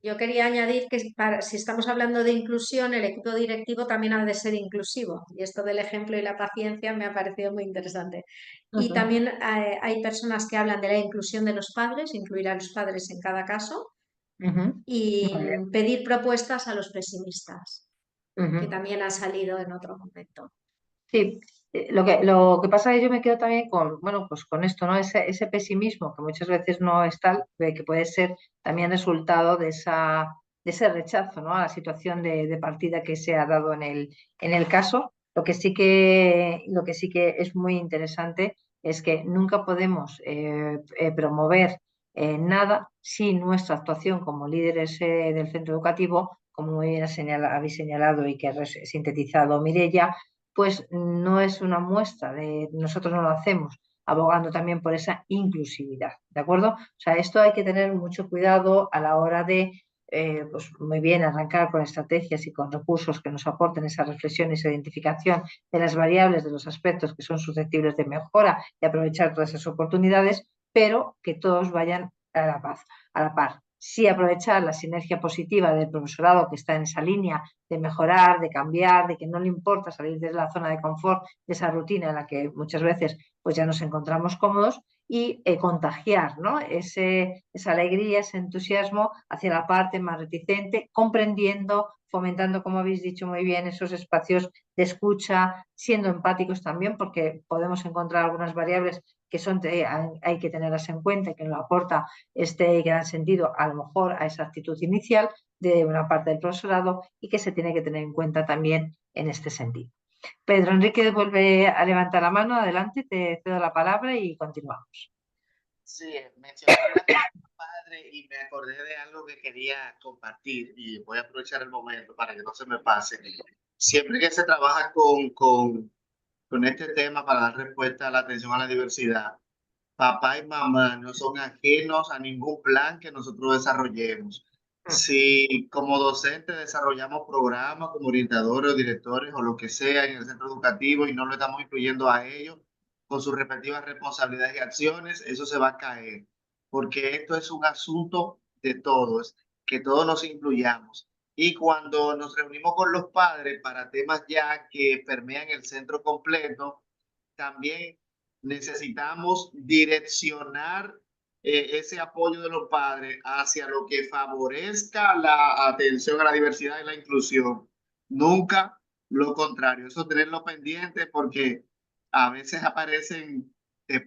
yo quería añadir que si estamos hablando de inclusión, el equipo directivo también ha de ser inclusivo. Y esto del ejemplo y la paciencia me ha parecido muy interesante. Y también hay personas que hablan de la inclusión de los padres, incluir a los padres en cada caso, y pedir propuestas a los pesimistas, que también ha salido en otro momento.
Sí, lo que pasa es que yo me quedo también con, bueno, pues con esto, ¿no? Ese pesimismo que muchas veces no es tal, que puede ser también resultado de ese rechazo, ¿no? A la situación de partida que se ha dado en el caso. Lo que sí que es muy interesante es que nunca podemos promover nada sin nuestra actuación como líderes del centro educativo, como muy bien habéis señalado y que ha sintetizado Mireia, pues no es una muestra nosotros no lo hacemos abogando también por esa inclusividad, ¿de acuerdo? O sea, esto hay que tener mucho cuidado a la hora de, pues muy bien, arrancar con estrategias y con recursos que nos aporten esa reflexión y esa identificación de las variables, de los aspectos que son susceptibles de mejora y aprovechar todas esas oportunidades, pero que todos vayan a la par. Sí aprovechar la sinergia positiva del profesorado que está en esa línea de mejorar, de cambiar, de que no le importa salir de la zona de confort, de esa rutina en la que muchas veces pues ya nos encontramos cómodos, y contagiar, ¿no? Esa alegría, ese entusiasmo hacia la parte más reticente, comprendiendo, fomentando, como habéis dicho muy bien, esos espacios de escucha, siendo empáticos también, porque podemos encontrar algunas variables que hay que tenerlas en cuenta y que nos aporta que dan sentido a lo mejor a esa actitud inicial de una parte del profesorado y que se tiene que tener en cuenta también en este sentido. Pedro Enrique vuelve a levantar la mano. Adelante, te cedo la palabra y continuamos.
Sí, mencionaron la palabra padre y me acordé de algo que quería compartir y voy a aprovechar el momento para que no se me pase. Siempre que se trabaja con este tema para dar respuesta a la atención a la diversidad, papá y mamá no son ajenos a ningún plan que nosotros desarrollemos. Si como docente desarrollamos programas como orientadores o directores o lo que sea en el centro educativo y no lo estamos incluyendo a ellos con sus respectivas responsabilidades y acciones, eso se va a caer, porque esto es un asunto de todos, que todos nos incluyamos. Y cuando nos reunimos con los padres para temas ya que permean el centro completo, también necesitamos direccionar ese apoyo de los padres hacia lo que favorezca la atención a la diversidad y la inclusión. Nunca lo contrario. Eso tenerlo pendiente porque a veces aparecen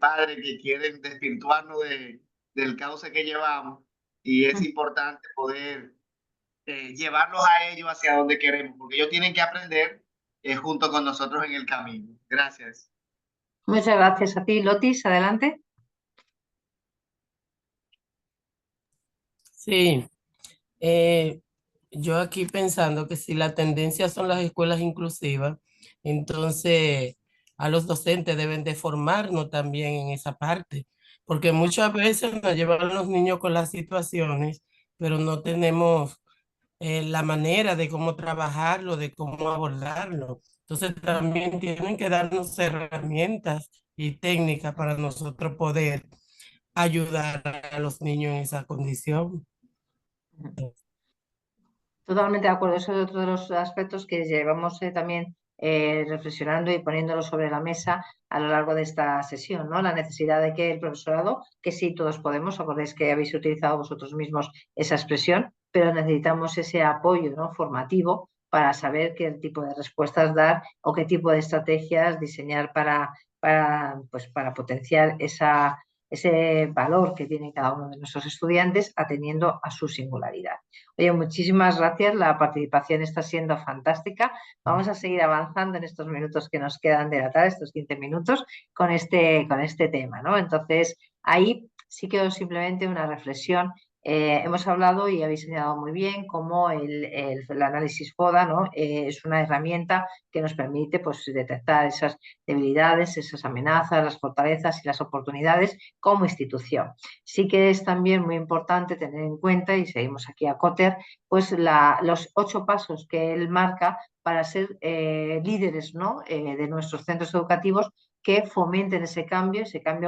padres que quieren desvirtuarnos del cauce que llevamos y es importante poder llevarlos a ellos hacia donde queremos, porque ellos tienen que aprender junto con nosotros en el camino. Gracias.
Muchas gracias a ti, Lotis. Adelante.
Sí, yo aquí pensando que si la tendencia son las escuelas inclusivas, entonces a los docentes deben de formarnos también en esa parte, porque muchas veces nos llevan los niños con las situaciones, pero no tenemos la manera de cómo trabajarlo, de cómo abordarlo. Entonces también tienen que darnos herramientas y técnicas para nosotros poder ayudar a los niños en esa condición.
Totalmente de acuerdo. Eso es otro de los aspectos que llevamos también reflexionando y poniéndolo sobre la mesa a lo largo de esta sesión, ¿no? La necesidad de que el profesorado, que sí todos podemos, acordáis que habéis utilizado vosotros mismos esa expresión, pero necesitamos ese apoyo, ¿no?, formativo para saber qué tipo de respuestas dar o qué tipo de estrategias diseñar pues, para potenciar ese valor que tiene cada uno de nuestros estudiantes atendiendo a su singularidad. Oye, muchísimas gracias, la participación está siendo fantástica. Vamos a seguir avanzando en estos minutos que nos quedan de la tarde, estos 15 minutos, con este tema, ¿no? Entonces, ahí sí quedó simplemente una reflexión. Hemos hablado y habéis señalado muy bien cómo el análisis FODA, ¿no?, es una herramienta que nos permite, pues, detectar esas debilidades, esas amenazas, las fortalezas y las oportunidades como institución. Sí que es también muy importante tener en cuenta, y seguimos aquí a Cotter, pues los 8 pasos que él marca para ser líderes, ¿no?, de nuestros centros educativos que fomenten ese cambio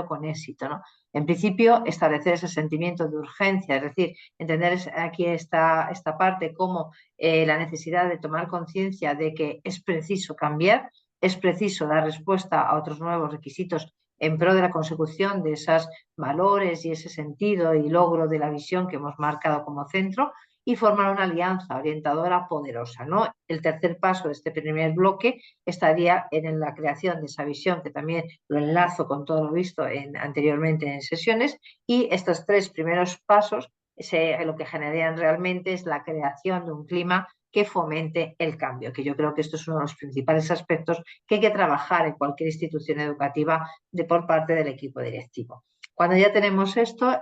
con éxito, ¿no? En principio, establecer ese sentimiento de urgencia, es decir, entender aquí esta parte como la necesidad de tomar conciencia de que es preciso cambiar, es preciso dar respuesta a otros nuevos requisitos en pro de la consecución de esos valores y ese sentido y logro de la visión que hemos marcado como centro, y formar una alianza orientadora poderosa, ¿no? El tercer paso de este primer bloque estaría en la creación de esa visión, que también lo enlazo con todo lo visto anteriormente en sesiones, y estos 3 primeros pasos lo que generan realmente es la creación de un clima que fomente el cambio, que yo creo que esto es uno de los principales aspectos que hay que trabajar en cualquier institución educativa por parte del equipo directivo. Cuando ya tenemos esto,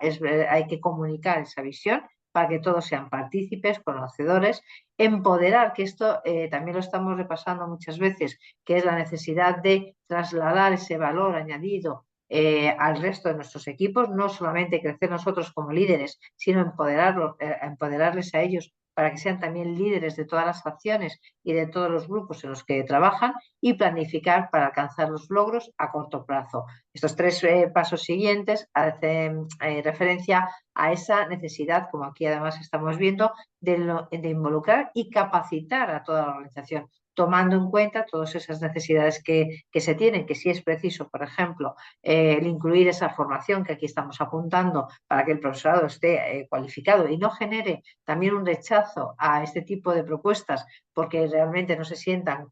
hay que comunicar esa visión para que todos sean partícipes, conocedores, empoderar, que esto también lo estamos repasando muchas veces, que es la necesidad de trasladar ese valor añadido al resto de nuestros equipos, no solamente crecer nosotros como líderes, sino empoderarles a ellos para que sean también líderes de todas las acciones y de todos los grupos en los que trabajan, y planificar para alcanzar los logros a corto plazo. Estos 3 pasos siguientes hacen referencia a esa necesidad, como aquí además estamos viendo, de involucrar y capacitar a toda la organización, tomando en cuenta todas esas necesidades que se tienen, que si es preciso, por ejemplo, el incluir esa formación que aquí estamos apuntando para que el profesorado esté cualificado y no genere también un rechazo a este tipo de propuestas porque realmente no se sientan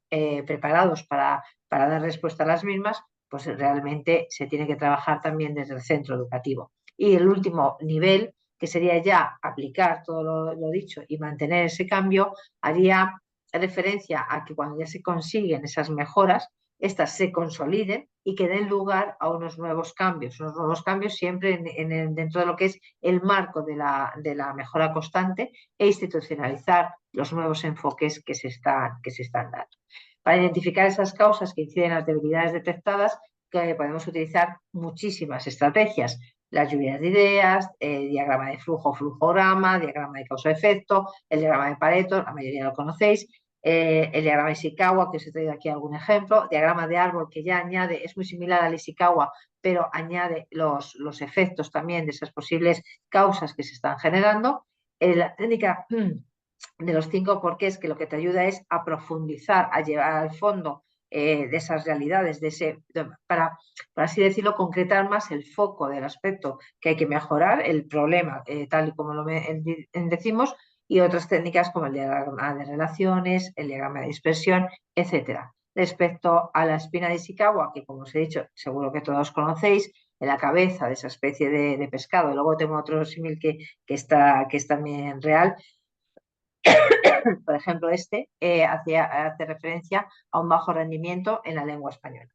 preparados para dar respuesta a las mismas, pues realmente se tiene que trabajar también desde el centro educativo. Y el último nivel, que sería ya aplicar todo lo dicho y mantener ese cambio, haría referencia a que cuando ya se consiguen esas mejoras, estas se consoliden y que den lugar a unos nuevos cambios siempre dentro de lo que es el marco de la mejora constante, e institucionalizar los nuevos enfoques que se están dando. Para identificar esas causas que inciden en las debilidades detectadas, que podemos utilizar muchísimas estrategias: las lluvias de ideas, diagrama de flujo, flujograma, diagrama de causa-efecto, el diagrama de Pareto, la mayoría lo conocéis, el diagrama de Ishikawa, que os he traído aquí algún ejemplo, diagrama de árbol, que ya añade, es muy similar al Ishikawa, pero añade los efectos también de esas posibles causas que se están generando, la técnica los 5 porqués, que lo que te ayuda es a profundizar, a llevar al fondo de esas realidades, para, por así decirlo, concretar más el foco del aspecto que hay que mejorar, el problema, tal y como lo decimos, y otras técnicas como el diagrama de relaciones, el diagrama de dispersión, etcétera. Respecto a la espina de Ishikawa, que como os he dicho, seguro que todos conocéis, en la cabeza de esa especie de pescado. Luego tengo otro símil que es también real. Por ejemplo, hace referencia a un bajo rendimiento en la lengua española.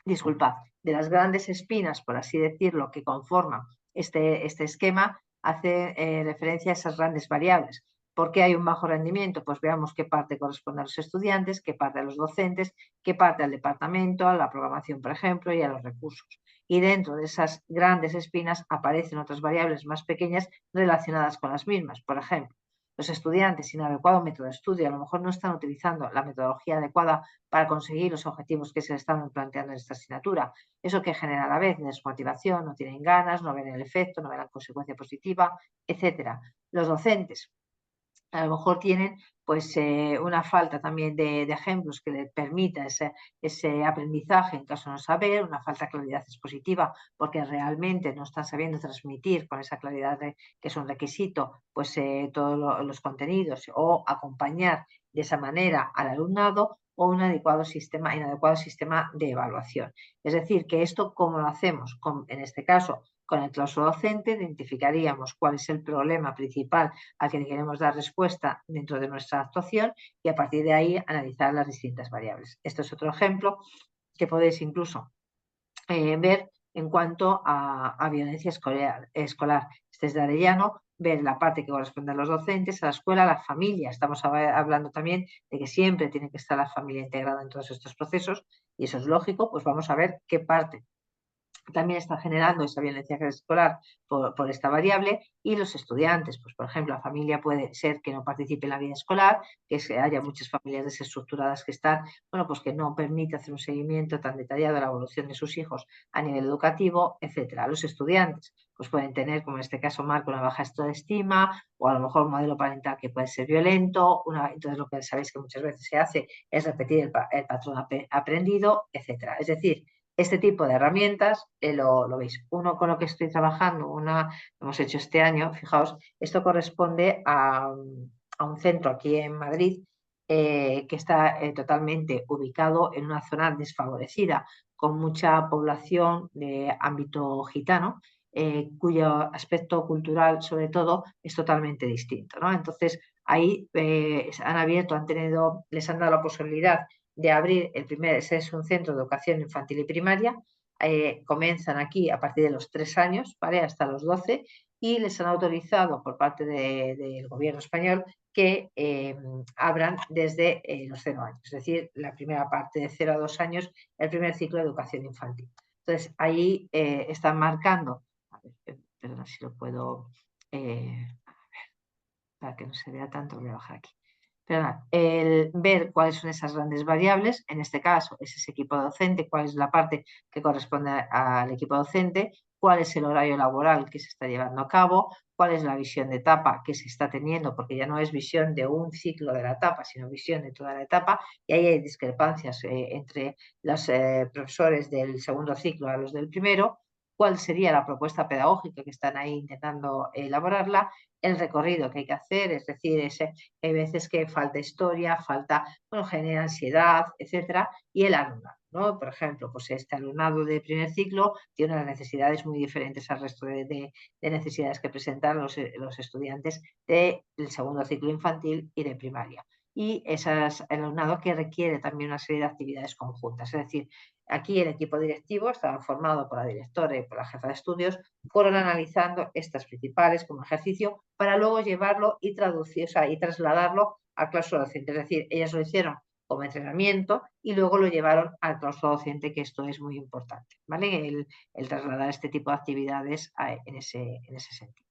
Disculpad, de las grandes espinas, por así decirlo, que conforman este esquema, hace referencia a esas grandes variables. ¿Por qué hay un bajo rendimiento? Pues veamos qué parte corresponde a los estudiantes, qué parte a los docentes, qué parte al departamento, a la programación, por ejemplo, y a los recursos. Y dentro de esas grandes espinas aparecen otras variables más pequeñas relacionadas con las mismas. Por ejemplo, los estudiantes sin adecuado método de estudio a lo mejor no están utilizando la metodología adecuada para conseguir los objetivos que se les están planteando en esta asignatura. Eso que genera a la vez desmotivación, no tienen ganas, no ven el efecto, no ven la consecuencia positiva, etc. Los docentes a lo mejor tienen pues una falta también de ejemplos que les permita ese aprendizaje en caso de no saber, una falta de claridad expositiva porque realmente no están sabiendo transmitir con esa claridad que es un requisito pues todos los contenidos o acompañar de esa manera al alumnado o un inadecuado sistema de evaluación. Es decir, que esto ¿cómo lo hacemos? En este caso, con el claustro docente identificaríamos cuál es el problema principal al que queremos dar respuesta dentro de nuestra actuación y a partir de ahí analizar las distintas variables. Esto es otro ejemplo que podéis incluso ver en cuanto a violencia escolar. Este es de Arellano, ver la parte que corresponde a los docentes, a la escuela, a la familia. Estamos hablando también de que siempre tiene que estar la familia integrada en todos estos procesos y eso es lógico, pues vamos a ver qué parte también está generando esa violencia escolar por esta variable y los estudiantes, pues por ejemplo la familia puede ser que no participe en la vida escolar, que haya muchas familias desestructuradas que están, bueno, pues que no permite hacer un seguimiento tan detallado de la evolución de sus hijos a nivel educativo, etcétera. Los estudiantes pues pueden tener, como en este caso Marco, una baja autoestima o a lo mejor un modelo parental que puede ser violento, entonces lo que sabéis que muchas veces se hace es repetir el patrón aprendido, etcétera. Es decir, este tipo de herramientas lo veis. Uno con lo que estoy trabajando, hemos hecho este año, fijaos, esto corresponde a un centro aquí en Madrid que está totalmente ubicado en una zona desfavorecida, con mucha población de ámbito gitano, cuyo aspecto cultural, sobre todo, es totalmente distinto, ¿no? Entonces, ahí han abierto, les han dado la posibilidad de abrir ese es un centro de educación infantil y primaria, comienzan aquí a partir de los 3 años, ¿vale? Hasta los 12, y les han autorizado por parte del gobierno español que abran desde los 0 años, es decir, la primera parte de 0 a 2 años, el primer ciclo de educación infantil. Entonces, ahí están marcando, a ver, perdón si lo puedo, a ver, para que no se vea tanto, voy a bajar aquí. El ver cuáles son esas grandes variables, en este caso es ese equipo docente, cuál es la parte que corresponde al equipo docente, cuál es el horario laboral que se está llevando a cabo, cuál es la visión de etapa que se está teniendo, porque ya no es visión de un ciclo de la etapa, sino visión de toda la etapa, y ahí hay discrepancias entre los profesores del segundo ciclo a los del primero, cuál sería la propuesta pedagógica que están ahí intentando elaborarla, el recorrido que hay que hacer, es decir, hay veces que falta historia, genera ansiedad, etcétera, y el alumnado, ¿no? Por ejemplo, pues este alumnado de primer ciclo tiene unas necesidades muy diferentes al resto de necesidades que presentan los estudiantes del segundo ciclo infantil y de primaria. Y el alumnado que requiere también una serie de actividades conjuntas, es decir, aquí el equipo directivo estaba formado por la directora y por la jefa de estudios, fueron analizando estas principales como ejercicio para luego llevarlo y traducir, y trasladarlo al claustro docente. Es decir, ellas lo hicieron como entrenamiento y luego lo llevaron al claustro docente, que esto es muy importante, ¿vale? El trasladar este tipo de actividades en ese sentido.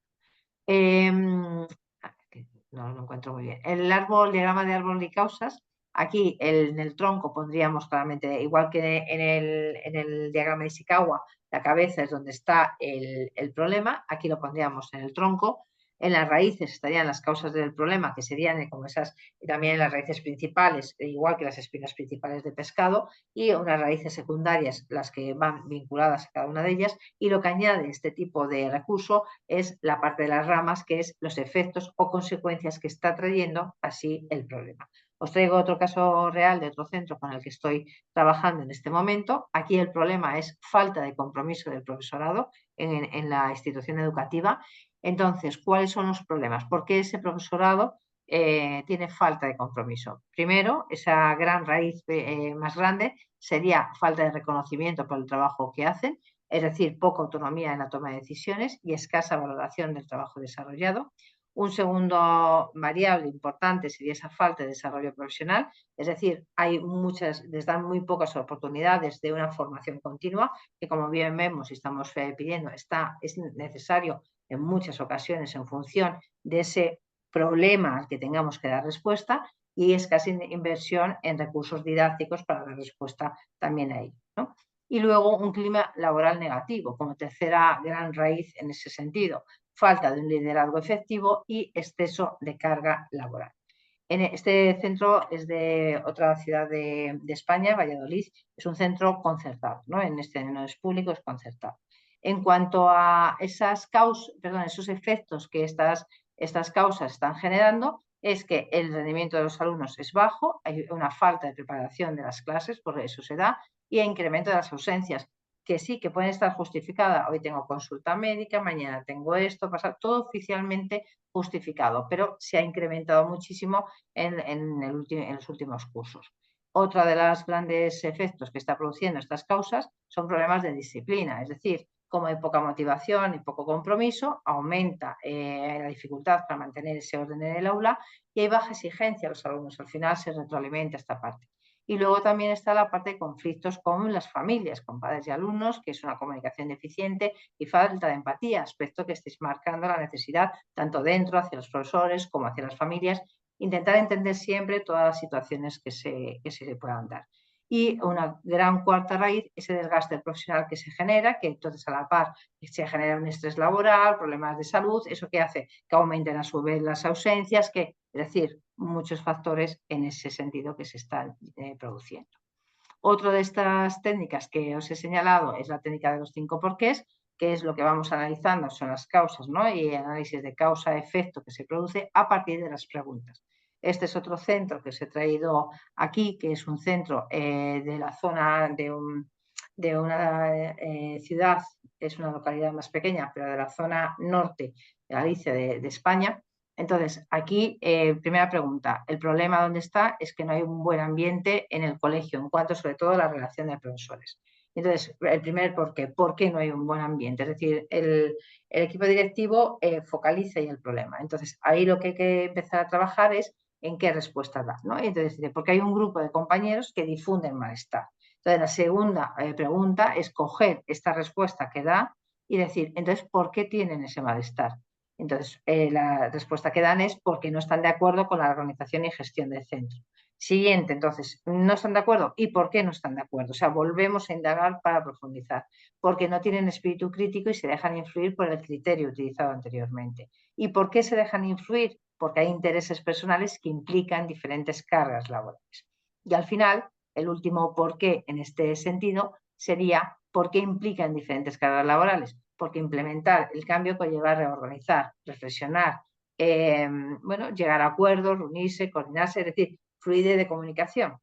No lo encuentro muy bien. El diagrama de árbol y causas. Aquí en el tronco pondríamos claramente, igual que en el diagrama de Ishikawa, la cabeza es donde está el problema, aquí lo pondríamos en el tronco. En las raíces estarían las causas del problema, que serían como esas, y también en las raíces principales, igual que las espinas principales de pescado, y unas raíces secundarias, las que van vinculadas a cada una de ellas, y lo que añade este tipo de recurso es la parte de las ramas, que es los efectos o consecuencias que está trayendo así el problema. Os traigo otro caso real de otro centro con el que estoy trabajando en este momento. Aquí el problema es falta de compromiso del profesorado en la institución educativa. Entonces, ¿cuáles son los problemas? ¿Por qué ese profesorado tiene falta de compromiso? Primero, esa gran raíz más grande sería falta de reconocimiento por el trabajo que hacen, es decir, poca autonomía en la toma de decisiones y escasa valoración del trabajo desarrollado. Un segundo variable importante sería esa falta de desarrollo profesional, es decir, les dan muy pocas oportunidades de una formación continua, que como bien vemos y estamos pidiendo, es necesario en muchas ocasiones en función de ese problema al que tengamos que dar respuesta, y es casi inversión en recursos didácticos para dar respuesta también a ello, ¿no? Y luego un clima laboral negativo, como tercera gran raíz en ese sentido, falta de un liderazgo efectivo y exceso de carga laboral. Este centro es de otra ciudad de España, Valladolid, es un centro concertado, ¿no? No es público, es concertado. En cuanto a esos efectos que estas causas están generando, es que el rendimiento de los alumnos es bajo, hay una falta de preparación de las clases, por eso se da, y incremento de las ausencias, que sí, que pueden estar justificadas. Hoy tengo consulta médica, mañana tengo esto, todo oficialmente justificado, pero se ha incrementado muchísimo en los últimos cursos. Otra de los grandes efectos que está produciendo estas causas son problemas de disciplina, es decir, como hay poca motivación y poco compromiso, aumenta la dificultad para mantener ese orden en el aula y hay baja exigencia a los alumnos. Al final se retroalimenta esta parte. Y luego también está la parte de conflictos con las familias, con padres y alumnos, que es una comunicación deficiente y falta de empatía, aspecto que estáis marcando la necesidad tanto dentro, hacia los profesores, como hacia las familias, intentar entender siempre todas las situaciones que se puedan dar. Y una gran cuarta raíz, ese desgaste profesional que se genera, que entonces a la par se genera un estrés laboral, problemas de salud, eso que hace que aumenten a su vez las ausencias, es decir, muchos factores en ese sentido que se están produciendo. Otra de estas técnicas que os he señalado es la técnica de los 5 porqués, que es lo que vamos analizando, son las causas, ¿no? Y análisis de causa-efecto que se produce a partir de las preguntas. Este es otro centro que os he traído aquí, que es un centro de la zona de una ciudad, es una localidad más pequeña, pero de la zona norte de Galicia, de España. Entonces, aquí, primera pregunta, el problema ¿dónde está? Es que no hay un buen ambiente en el colegio, en cuanto sobre todo a la relación de profesores. Entonces, el primer ¿por qué no hay un buen ambiente? Es decir, el equipo directivo focaliza ahí el problema. Entonces, ahí lo que hay que empezar a trabajar es en qué respuesta da, ¿no? Entonces, porque hay un grupo de compañeros que difunden malestar. Entonces, la segunda pregunta es coger esta respuesta que da y decir, entonces, ¿por qué tienen ese malestar? Entonces, la respuesta que dan es porque no están de acuerdo con la organización y gestión del centro. Siguiente, entonces, no están de acuerdo. ¿Y por qué no están de acuerdo? O sea, volvemos a indagar para profundizar. Porque no tienen espíritu crítico y se dejan influir por el criterio utilizado anteriormente. ¿Y por qué se dejan influir? Porque hay intereses personales que implican diferentes cargas laborales. Y al final, el último por qué en este sentido sería ¿por qué implican diferentes cargas laborales? Porque implementar el cambio conlleva a reorganizar, reflexionar, llegar a acuerdos, reunirse, coordinarse, es decir, fluidez de comunicación.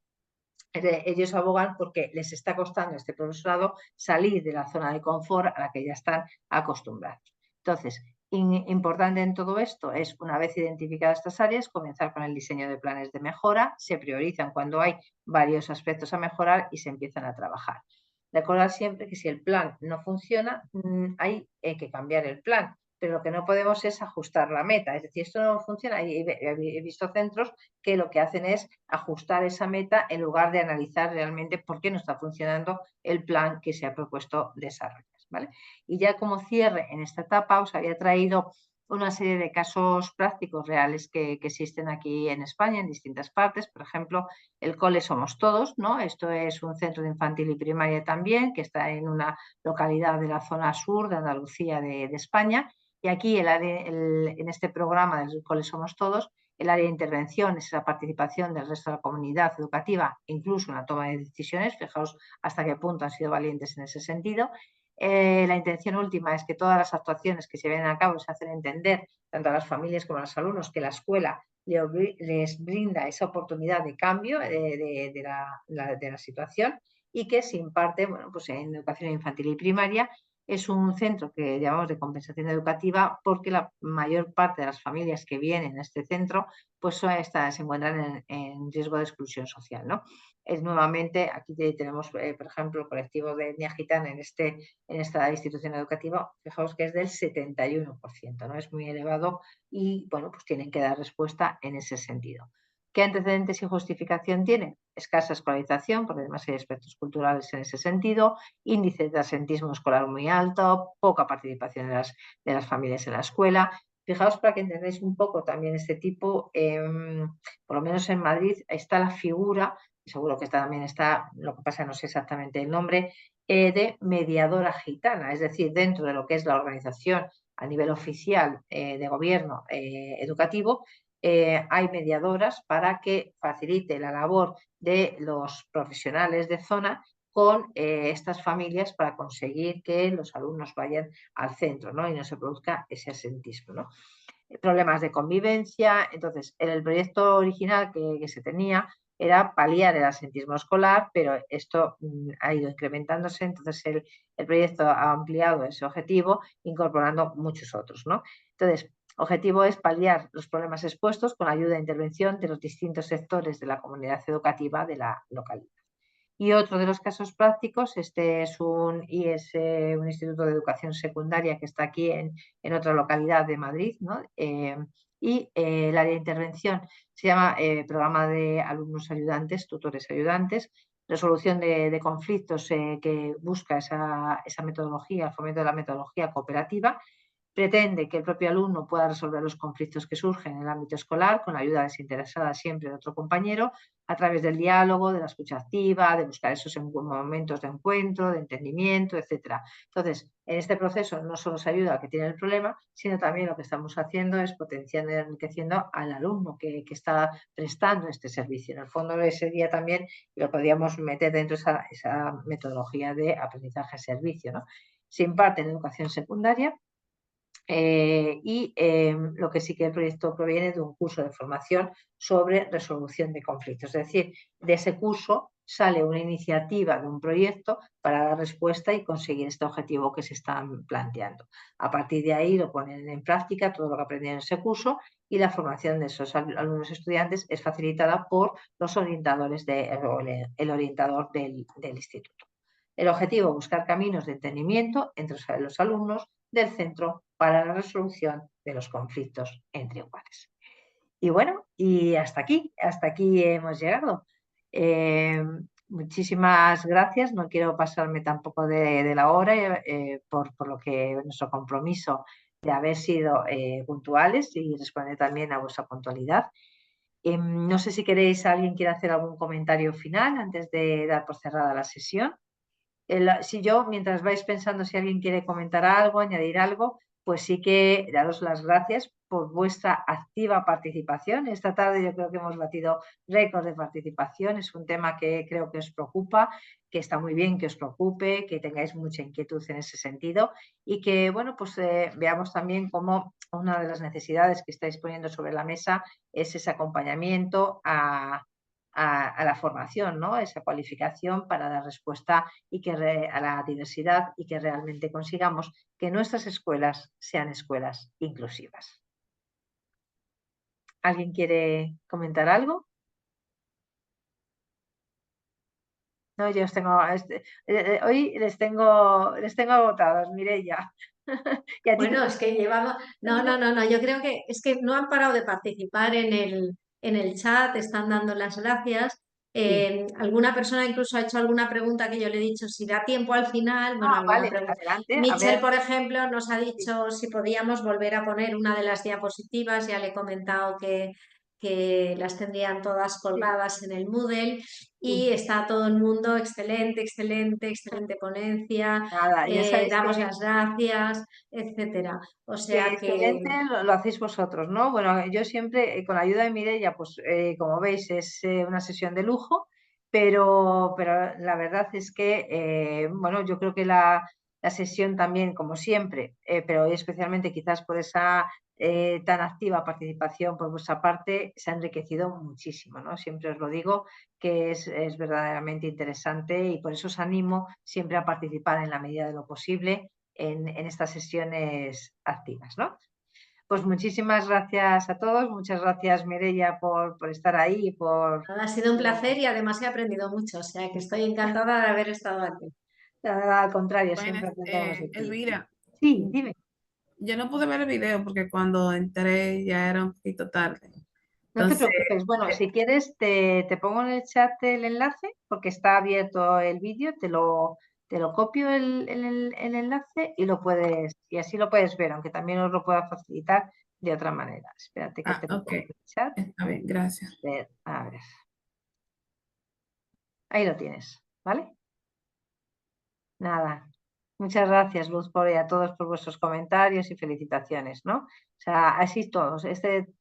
Ellos abogan porque les está costando a este profesorado salir de la zona de confort a la que ya están acostumbrados. Entonces, importante en todo esto es, una vez identificadas estas áreas, comenzar con el diseño de planes de mejora, se priorizan cuando hay varios aspectos a mejorar y se empiezan a trabajar. Recordar siempre que si el plan no funciona, hay que cambiar el plan, pero lo que no podemos es ajustar la meta. Es decir, esto no funciona. He visto centros que lo que hacen es ajustar esa meta en lugar de analizar realmente por qué no está funcionando el plan que se ha propuesto desarrollar, ¿vale? Y ya como cierre en esta etapa os había traído una serie de casos prácticos reales que existen aquí en España, en distintas partes. Por ejemplo, el Cole Somos Todos, ¿no? Esto es un centro de infantil y primaria también, que está en una localidad de la zona sur de Andalucía de España, Y aquí en este programa del Cole Somos Todos, el área de intervención es la participación del resto de la comunidad educativa, incluso en la toma de decisiones. Fijaos hasta qué punto han sido valientes en ese sentido. La intención última es que todas las actuaciones que se vienen a cabo se hacen entender tanto a las familias como a los alumnos que la escuela les brinda esa oportunidad de cambio de la situación y que se imparte pues en educación infantil y primaria. Es un centro que llamamos de compensación educativa porque la mayor parte de las familias que vienen a este centro pues se encuentran en riesgo de exclusión social, ¿no? Es nuevamente, aquí tenemos, por ejemplo, el colectivo de etnia gitana en esta institución educativa, fijaos que es del 71%, ¿no? Es muy elevado y, bueno, pues tienen que dar respuesta en ese sentido. ¿Qué antecedentes y justificación tiene? Escasa escolarización, porque además hay aspectos culturales en ese sentido, índice de absentismo escolar muy alto, poca participación de las familias en la escuela. Fijaos para que entendáis un poco también este tipo, por lo menos en Madrid está la figura, seguro que también está, lo que pasa no sé exactamente el nombre, de mediadora gitana, es decir, dentro de lo que es la organización a nivel oficial de gobierno educativo, hay mediadoras para que facilite la labor de los profesionales de zona con estas familias para conseguir que los alumnos vayan al centro, ¿no? Y no se produzca ese absentismo, ¿no? Problemas de convivencia. Entonces, en el proyecto original que se tenía era paliar el absentismo escolar, pero esto ha ido incrementándose, entonces el proyecto ha ampliado ese objetivo incorporando muchos otros, ¿no? Entonces, objetivo es paliar los problemas expuestos con ayuda e intervención de los distintos sectores de la comunidad educativa de la localidad. Y otro de los casos prácticos, este es un Instituto de Educación Secundaria que está aquí en otra localidad de Madrid, ¿no? El área de intervención se llama Programa de Alumnos Ayudantes, Tutores Ayudantes, resolución de conflictos que busca esa metodología, el fomento de la metodología cooperativa. Pretende que el propio alumno pueda resolver los conflictos que surgen en el ámbito escolar con la ayuda desinteresada siempre de otro compañero a través del diálogo, de la escucha activa, de buscar esos momentos de encuentro, de entendimiento, etc. Entonces, en este proceso no solo se ayuda al que tiene el problema, sino también lo que estamos haciendo es potenciando y enriqueciendo al alumno que está prestando este servicio. En el fondo, ese día también lo podríamos meter dentro de esa metodología de aprendizaje-servicio, ¿no? Se imparte en educación secundaria. Lo que sí que el proyecto proviene de un curso de formación sobre resolución de conflictos. Es decir, de ese curso sale una iniciativa de un proyecto para dar respuesta y conseguir este objetivo que se están planteando. A partir de ahí lo ponen en práctica todo lo que aprenden en ese curso y la formación de esos alumnos estudiantes es facilitada por los orientadores, el orientador del instituto. El objetivo, buscar caminos de entendimiento entre los alumnos del centro para la resolución de los conflictos entre iguales. Y bueno, y hasta aquí hemos llegado. Muchísimas gracias, no quiero pasarme tampoco de la hora por lo que nuestro compromiso de haber sido puntuales y responder también a vuestra puntualidad. No sé si alguien quiere hacer algún comentario final antes de dar por cerrada la sesión. Si yo, mientras vais pensando si alguien quiere comentar algo, añadir algo, pues sí que daros las gracias por vuestra activa participación. Esta tarde yo creo que hemos batido récord de participación. Es un tema que creo que os preocupa, que está muy bien que os preocupe, que tengáis mucha inquietud en ese sentido y que, bueno, pues veamos también cómo una de las necesidades que estáis poniendo sobre la mesa es ese acompañamiento a la formación, ¿no? Esa cualificación para dar respuesta a la diversidad y que realmente consigamos que nuestras escuelas sean escuelas inclusivas. ¿Alguien quiere comentar algo? No, yo os tengo, hoy les tengo agotados, Mireia.
Bueno, es que llevamos... No, yo creo que es que no han parado de participar en el chat, están dando las gracias. Alguna persona incluso ha hecho alguna pregunta que yo le he dicho si da tiempo al final. Bueno, alguna pregunta.
Adelante.
Michelle, por ejemplo, nos ha dicho si podíamos volver a poner una de las diapositivas. Ya le he comentado que que las tendrían todas colgadas en el Moodle y está todo el mundo excelente, excelente, excelente ponencia,
Nada, ya sabéis
damos
que,
las gracias, etcétera. O sea que
excelente lo hacéis vosotros, ¿no? Bueno, yo siempre, con la ayuda de Mireia, pues como veis, es una sesión de lujo, pero la verdad es que, bueno, yo creo que la sesión también, como siempre, pero hoy especialmente quizás por esa tan activa participación por vuestra parte, se ha enriquecido muchísimo, ¿no? Siempre os lo digo, que es verdaderamente interesante y por eso os animo siempre a participar en la medida de lo posible en estas sesiones activas, ¿no? Pues muchísimas gracias a todos, muchas gracias Mireia por estar ahí y por...
ha sido un placer y además he aprendido mucho, o sea que estoy encantada de haber estado aquí.
Al contrario,
Bueno,
siempre aprendemos de ti.
Elvira,
Sí, dime.
yo no pude ver el video porque cuando entré ya era un poquito tarde.
No te
Entonces,
preocupes, bueno, si quieres te pongo en el chat el enlace porque está abierto el vídeo, te lo copio el enlace y y así lo puedes ver, aunque también os lo pueda facilitar de otra manera. Espérate que te lo pongo en el chat.
Está bien, gracias.
A ver. Ahí lo tienes, ¿vale? Nada. Muchas gracias, Luz, y a todos por vuestros comentarios y felicitaciones, ¿no? O sea, así todos.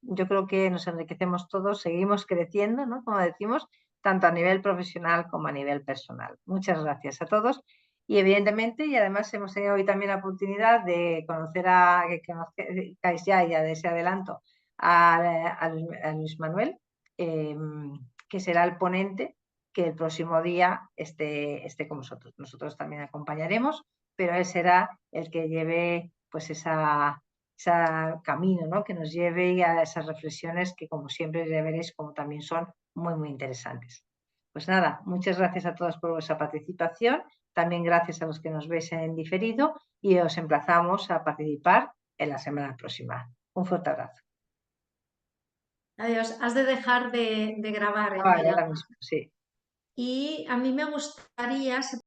Yo creo que nos enriquecemos todos, seguimos creciendo, ¿no? Como decimos, tanto a nivel profesional como a nivel personal. Muchas gracias a todos. Y evidentemente, y además hemos tenido hoy también la oportunidad de conocer que conozcáis ya de ese adelanto a Luis Manuel, que será el ponente que el próximo día esté con vosotros. Nosotros también acompañaremos, pero él será el que lleve pues ese camino, ¿no? Que nos lleve a esas reflexiones que como siempre ya veréis como también son muy, muy interesantes. Pues nada, muchas gracias a todos por vuestra participación, también gracias a los que nos veis en diferido y os emplazamos a participar en la semana próxima. Un fuerte abrazo.
Adiós, has de dejar de grabar,
Ahora mismo, sí.
Y a mí me gustaría...